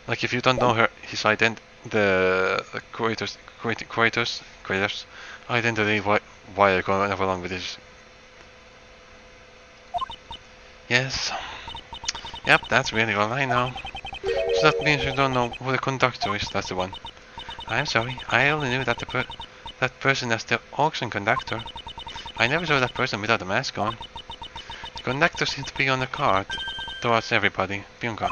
Like, if you don't know his identity, the creator's identity, why are you going along with this? Yes. Yep, that's really all I know. So that means you don't know who the conductor is, that's the one. I'm sorry, I only knew that that person as the auction conductor. I never saw that person without a mask on. The conductor seemed to be on the cart towards everybody. Bianca.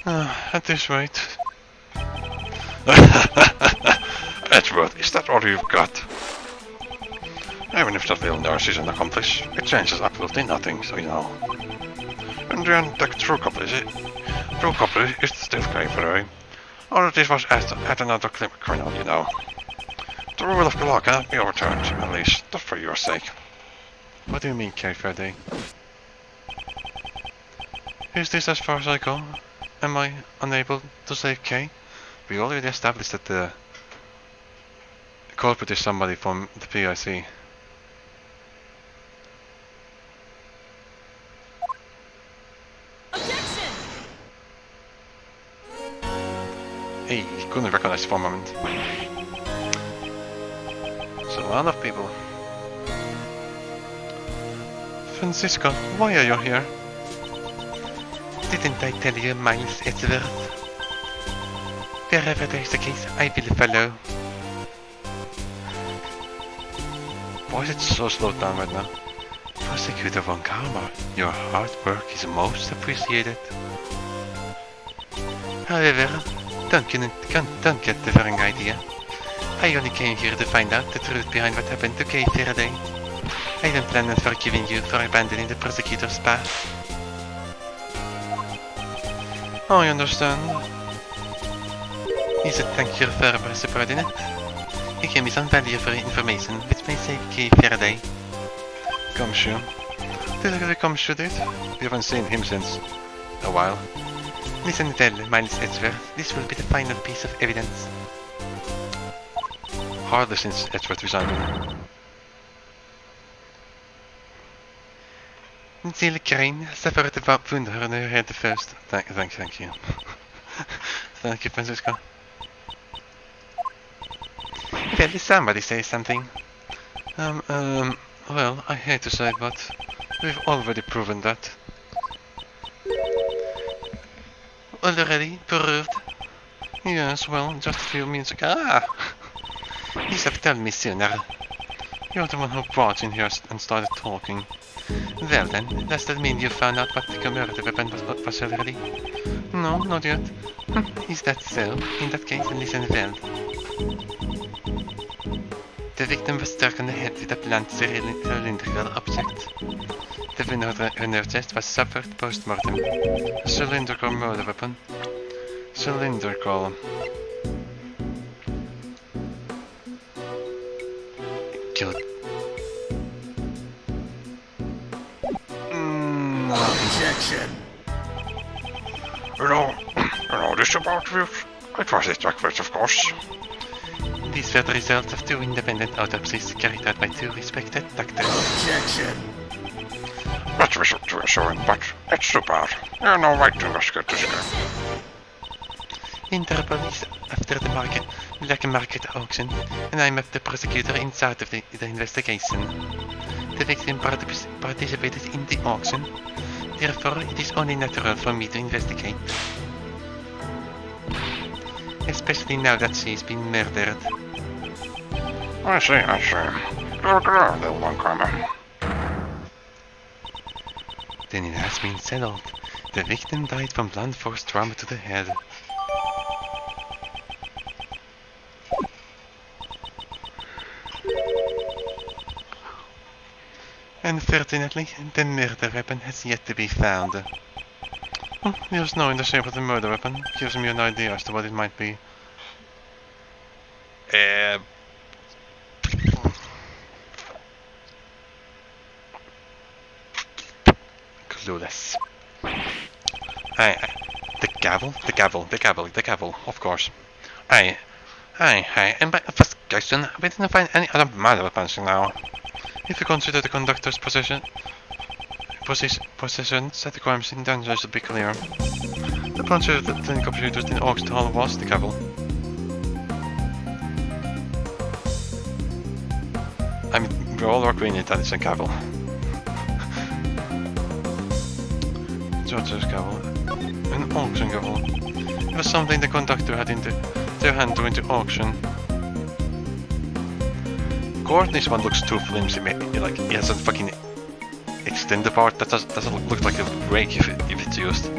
At this rate. Edward, is that all you've got? Even if that little nurse is an accomplice, it changes absolutely nothing, so you know. And then the true couple is still Gray. All of this was at another criminal, you know. The rule of the law cannot be overturned, at least not for your sake. What do you mean, K. Faraday? Is this as far as I go? Am I unable to save K? We already established that the culprit is somebody from the PIC. Objection! Hey, he couldn't recognize for a moment. So a lot of people. Francisco, why are you here? Didn't I tell you, Miles Edgeworth? Wherever there is a case, I will follow. Why is it so slowed down right now? Prosecutor von Karma, your hard work is most appreciated. However, don't get the wrong idea. I only came here to find out the truth behind what happened to Kay Faraday. I don't plan on forgiving you for abandoning the prosecutor's path. I understand. Is it thank you for subordinate? You gave me some valuable information which may save Kay Faraday. Gumshoe. Did really Gumshoe did? We haven't seen him since a while. Listen well, Miles Edgeworth. This will be the final piece of evidence. Hardly since Edgeworth resigned. Jill Crane suffered a wound on her head first. Thank you. Thank you, Francisco. Well, somebody say something. Well, I hate to say it, but we've already proven that. Already proved? Yes, well, just a few minutes ago. You should have told me sooner. You're the one who brought in here and started talking. Well then, does that mean you found out what the murder weapon was already? No, not yet. Is that so? In that case, listen well. The victim was struck on the head with a blunt cylindrical object. The wound on her chest was suffered post-mortem. A cylindrical murder weapon. cylinder column. Kill it. No. Objection. This about you. It was it backwards, of course. These were the results of 2 independent autopsies carried out by 2 respected doctors. Objection. That's reassuring, but it's too bad. You're no right to investigate this again. Interpol is after the black market auction, and I'm the prosecutor in charge of the investigation. The victim participated in the auction, therefore it is only natural for me to investigate. Especially now that she's been murdered. I see. You're a good little one, Carmen. Then it has been settled. The victim died from blunt force trauma to the head. Unfortunately, the murder weapon has yet to be found. There's no in the shape of the murder weapon. Gives me an idea as to what it might be. Clueless. The gavel, of course. And by first question, we didn't find any other murder weapons now. If you consider the conductor's positions at the crime scene, then just to be clear. The puncher of the 10 computers in Auction Hall was the gavel. I mean, we're all agreeing that it's a gavel. Judge's gavel. An auction gavel. It was something the conductor had into their hand during the auction. Courtney's one looks too flimsy, like he hasn't fucking extended the part. That doesn't look like it would break if it's used.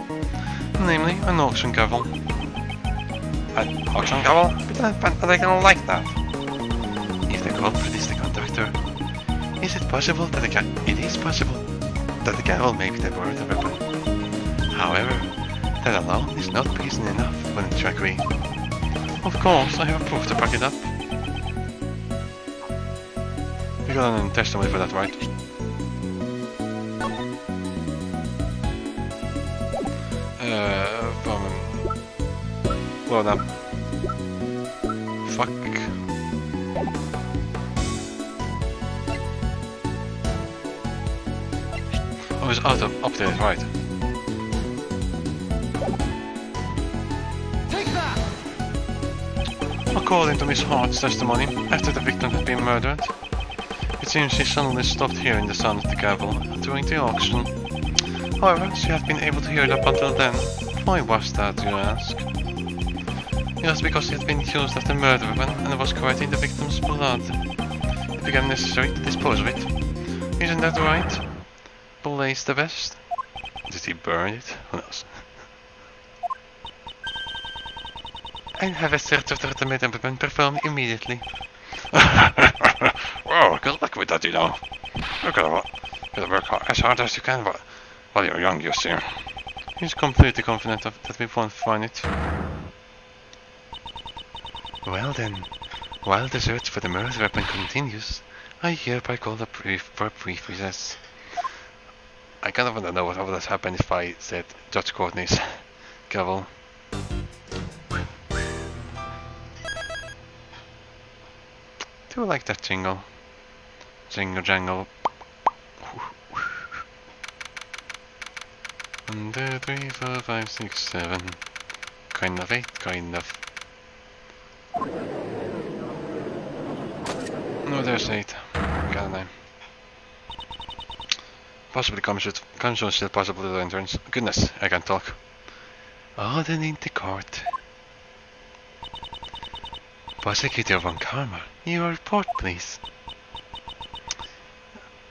Namely, an auction gavel. An auction gavel? But I don't like that. If the culprit is the conductor, is it possible that it is possible that the gavel may be the murder weapon? However, that alone is not reason enough for the trackery. Of course, I have proof to back it up. We got an testimony for that, right? Load up. Fuck. Oh, it's out of update, right? Take that. According to Miss Hart's testimony, after the victim had been murdered, it seems she suddenly stopped hearing the sound of the gavel during the auction. However, she had been able to hear it up until then. Why was that, you ask? It was because it had been used as the murder weapon and it was covered in the victim's blood. It became necessary to dispose of it. Isn't that right? Blaise the best? Did he burn it? Who knows? I'll have a search of the murder weapon performed immediately. Well, good luck with that, you know. You gotta work as hard as you can while you're young, you see. He's completely confident that we won't find it. Well then, while the search for the murder weapon continues, I hereby call for a brief recess. I kind of want to know what would have happened if I said Judge Courtney's gavel. Do you like that jingle? Jingle jangle. 1, 2, 3, 4, 5, 6, 7. Kind of 8, kind of. No, there's 8. Got a name. Possibly Commission still possibly the entrance. Goodness, I can't talk. Order into court. Prosecutor von Karma, your report, please.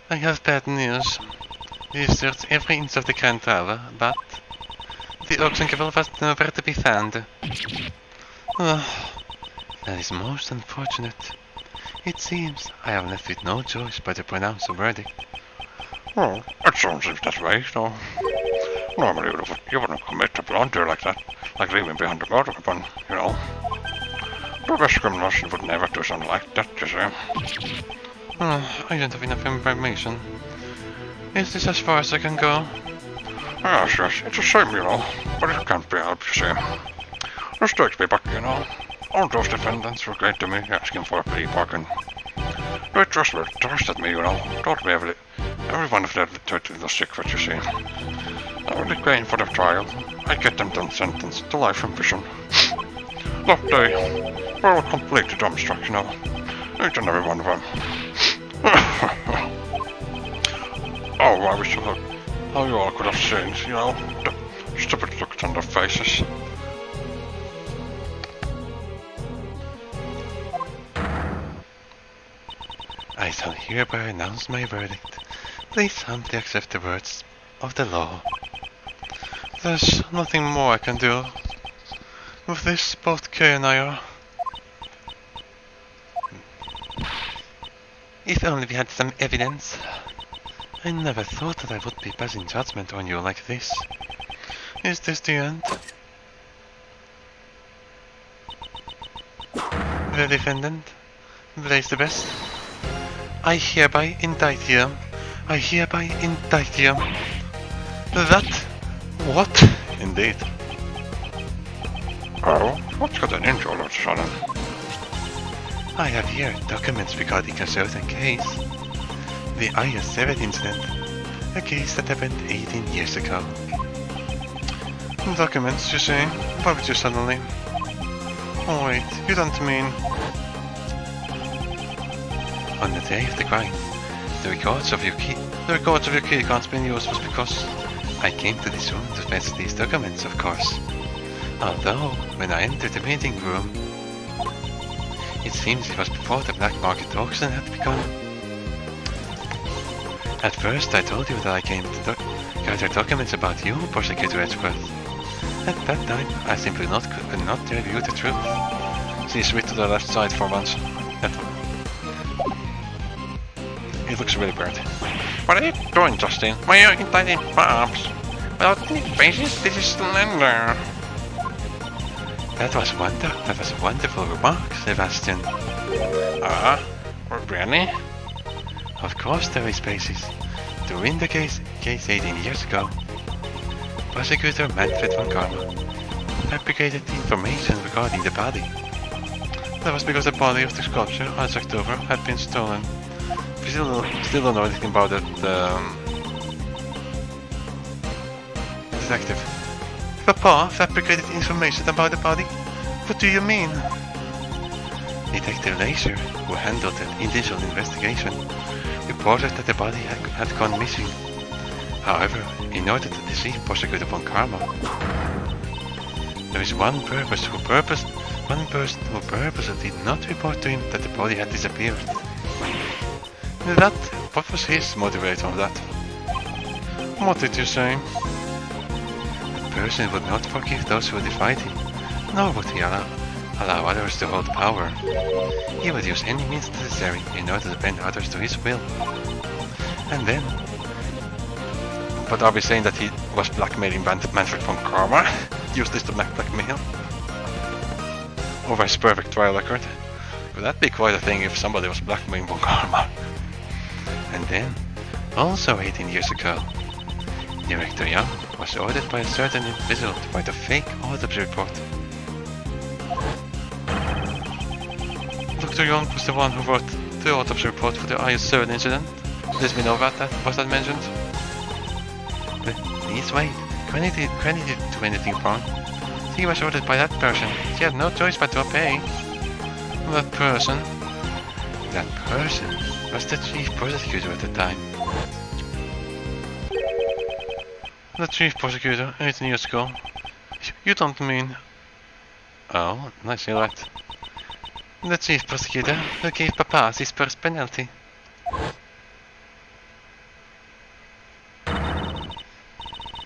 I have bad news. We searched every inch of the Grand Tower, but the auction gavel was nowhere to be found. That is most unfortunate. It seems I have left with no choice but to pronounce a verdict. Well, it sounds that way, so Normally you wouldn't commit to blunder like that, like leaving behind the murder weapon, you know. The best criminals would never do something like that, you see. I don't have enough information. Is this as far as I can go? Yes, it's a shame, you know, but it can't be helped, you see. The stakes be back, you know. All those defendants were great to me, asking for a plea bargain. They just were trusted me, you know, told me every one of their dirty little secrets, you see. I would be paying for their trial. I'd get them done sentenced to life in prison. That day, we were completely dumbstruck, you know. Each and every one of them. Oh, I wish how you all could have seen, you know, the stupid looks on their faces. I shall hereby announce my verdict. Please humbly accept the words of the law. There's nothing more I can do. With this, both Kay and I are... If only we had some evidence. I never thought that I would be passing judgment on you like this. Is this the end? The defendant, Blaise the best. I hereby indict you. I hereby indict you. That... What? Indeed. Oh, what's gotten into all of a sudden? I have here documents regarding a certain case. The IS-7 incident. A case that happened 18 years ago. Documents, you say? Why would you suddenly? Oh wait, you don't mean... On the day of the crime, the records of your key cards being used was because I came to this room to fetch these documents, of course. Although, when I entered the meeting room, it seems it was before the black market auction had begun. At first I told you that I came to gather documents about you, Prosecutor Edgeworth. At that time, I simply could not tell you the truth. See, switch to the left side for once. It looks really weird. What are you doing, Justin? Why are you indicting Bobs? Without any basis, this is slender. That was a wonderful remark, Sebastian. Really? Of course there is basis. To win the case 18 years ago, Prosecutor Manfred von Karma fabricated the information regarding the body. That was because the body of the sculpture, Isaac Dover, had been stolen. We still don't know anything about that, detective. Papa fabricated information about the body? What do you mean? Detective Laser, who handled the initial investigation, reported that the body had gone missing. However, in order to deceive Prosecutor von Karma, there is one person who purposely did not report to him that the body had disappeared. What was his motivator on that? What did you say? The person would not forgive those who defied him, nor would he allow others to hold power. He would use any means necessary in order to bend others to his will. And then... But are we saying that he was blackmailing Manfred von Karma? Use this to blackmail? Over his perfect trial record? Would that be quite a thing if somebody was blackmailing von Karma? And then, also 18 years ago, Director Young was ordered by a certain individual to write a fake autopsy report. Dr. Young was the one who wrote the autopsy report for the IS-7 incident. Does we know about that? Was that mentioned? Please wait. Credited to anything wrong. He was ordered by that person. He had no choice but to obey. That person was the chief prosecutor at the time. The chief prosecutor, 18 years ago. You don't mean... Oh, I see that. The chief prosecutor who gave Papa his first penalty.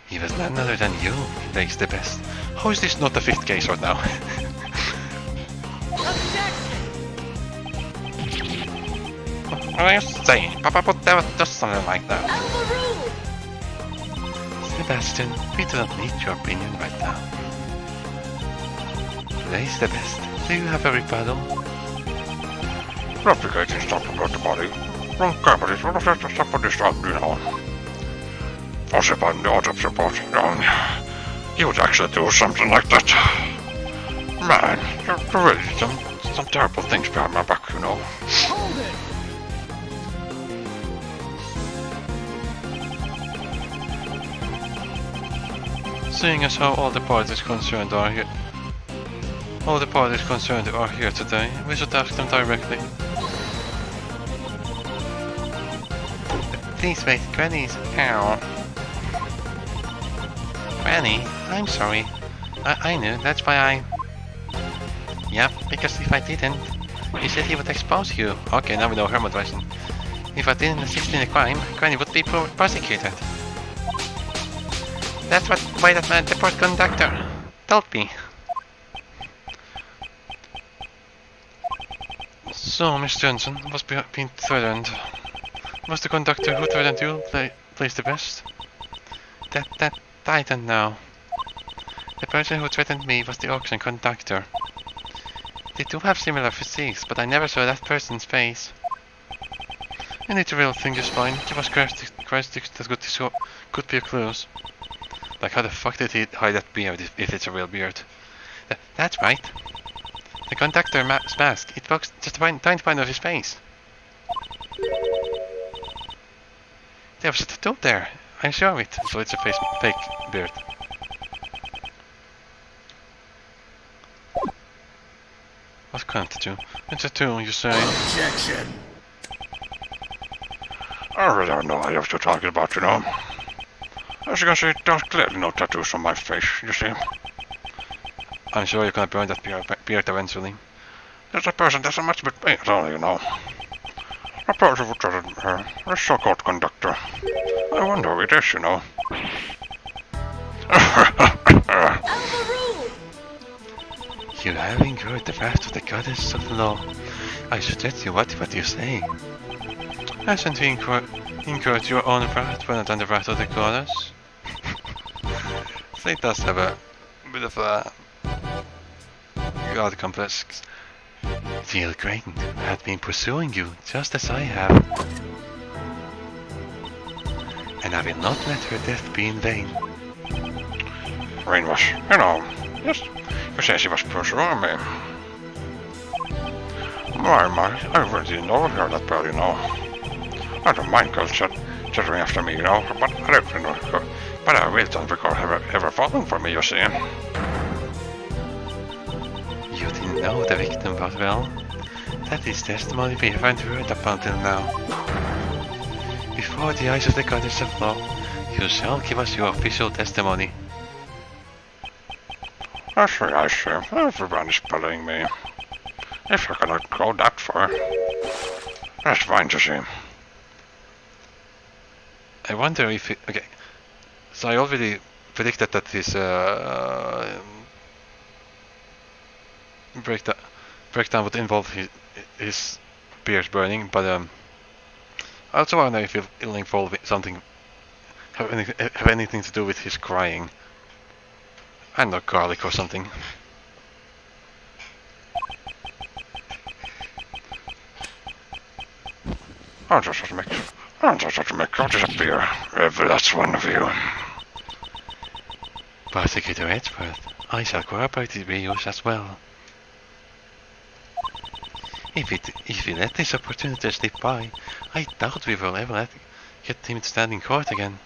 He was none other than you, Blaise the best. How is this not the fifth case right now? What are you saying? Papa would never do something like that. Sebastian, we do not need your opinion right now. Blaise the best. Do you have a rebuttal? Replicating stuff about the body. Wrong capitalist, what does that stuff for this stuff, you know? Possible in the autopsy report. You would actually do something like that. Man, there really some terrible things behind my back, you know. Hold it! Seeing as how all the parties concerned are here today, we should ask them directly. Please wait, Granny's... Ow. Granny, I'm sorry. I knew, that's why I... Yep, because if I didn't, he said he would expose you. Okay, now we know her motivation. If I didn't assist in a crime, Granny would be prosecuted. That's why that man, the port conductor, told me. So, Miss Johnson was being threatened. Was the conductor who threatened you Blaise the best? That Titan now. The person who threatened me was the auction conductor. They do have similar physiques, but I never saw that person's face. I need to real thing is fine. Give us characteristics that could be clues. Like how the fuck did he hide that beard if it's a real beard? That's right. The conductor mask, it pokes just a tiny part of his face. There was a tattoo there. I'm sure of it. So it's a fake beard. What kind of tattoo? It's a tattoo, you say? Objection! I really have no idea what you're talking about, you know. As you can see, there's clearly no tattoos on my face, you see. I'm sure you're gonna burn that beard eventually. There's a person that's a much bit paint only, you know. A person who threatened her, a so-called conductor. I wonder who it is, you know. You have incurred the wrath of the goddess of the law. I suggest you what you say. Hasn't he incurred your own wrath rather than the wrath of the goddess? So it does have a bit of a god complex. Feel Grayton had been pursuing you just as I have. And I will not let her death be in vain. Rain was, you know, yes, you say she was pursuing me. I really didn't overhear that bell, you know. I don't mind girls chattering after me, you know, but I don't know. But I really don't recall her ever falling for me, you see. You didn't know the victim but well. That is testimony we haven't heard up until now. Before the eyes of the goddess of law, you shall give us your official testimony. I see. Everyone is bullying me. If I cannot go that far, that's fine to see. I wonder if it, okay. So I already predicted that this breakdown would involve his beard burning, but I also wonder if it'll involve something, have anything to do with his crying. I don't know, garlic or something. I'll just have to make you disappear, if that's one of you. Prosecutor Edgeworth, I shall cooperate with you as well. If we let this opportunity slip by, I doubt we will ever get him to stand in court again.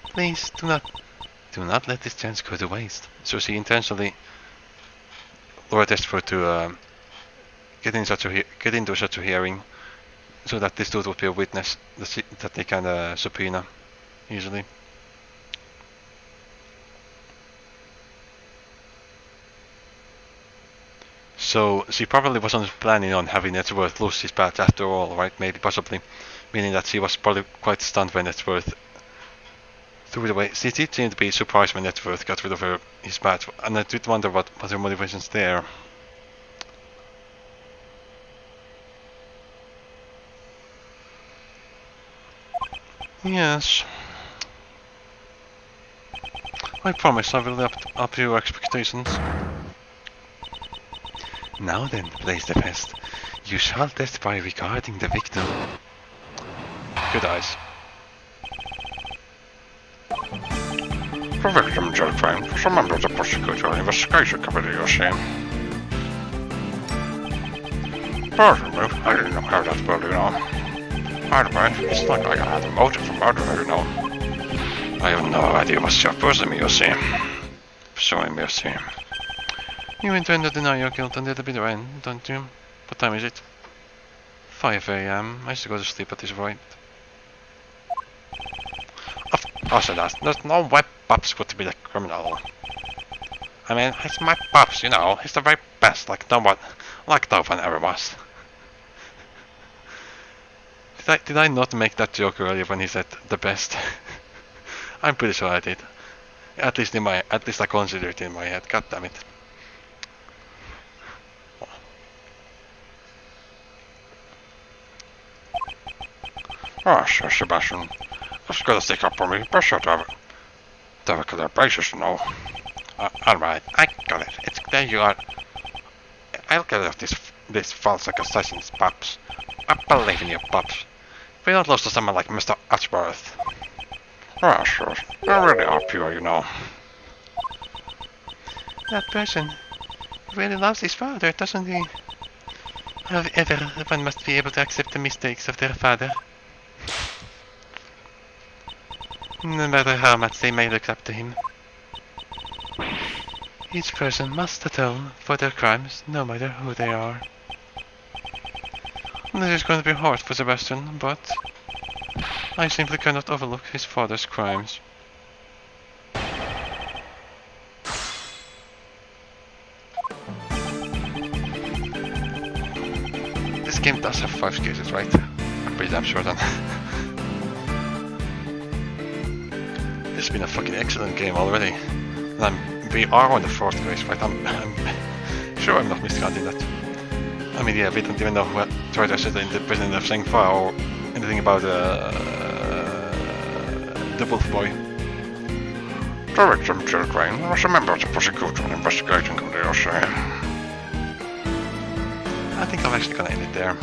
Please, do not let this chance go to waste. So she intentionally lured Edgeworth to get into such a hearing, so that this dude would be a witness that they can subpoena easily. So she probably wasn't planning on having Edgeworth lose his badge after all, right? Maybe, possibly, meaning that she was probably quite stunned when Edgeworth threw it away. She did seem to be surprised when Edgeworth got rid of his badge, and I did wonder what her motivations there. Yes. I promise I will live up to your expectations. Now then, Blaise the Pest, you shall testify regarding the victim. Good eyes. The victim jail crime was a member of the Prosecutor Investigation Committee, you see. Pardon me, I didn't know how that's built, you know. By the way, it's not like I had a motive for murder, you know. I have no idea what's supposing me, you see. Pursuing me, you see. You intend to deny your guilt until the bitter end, don't you? What time is it? 5 AM. I should go to sleep at this point. Of course it does. There's no way Pops would be the criminal. I mean, it's my Pops, you know. He's the very best, like no one ever was. Did I not make that joke earlier when he said the best? I'm pretty sure I did. At least I consider it in my head. God damn it. Oh, sure, Sebastian. That's gotta stick up for me. Be sure to have a clear basis, you know. Alright, I got it. There you are. I'll get rid of this false accusations, Pops. I believe in you, Pops. We don't lose to someone like Mr. Ashworth. Oh, sure. They really are pure, you know. That person really loves his father, doesn't he? However, one must be able to accept the mistakes of their father. No matter how much they may look up to him. Each person must atone for their crimes, no matter who they are. This is going to be hard for Sebastian, but I simply cannot overlook his father's crimes. This game does have 5 cases, right? I'm pretty damn sure then. This has been a fucking excellent game already. And we are on the 4th case, right? I'm sure I'm not miscounting that. I mean, yeah, we don't even know what Troy said in the prison of Sengfa or anything about the wolf boy. The victim, Jill Crane, was a member of the Prosecutor Investigation Committee, you see. I think I'm actually gonna end it there.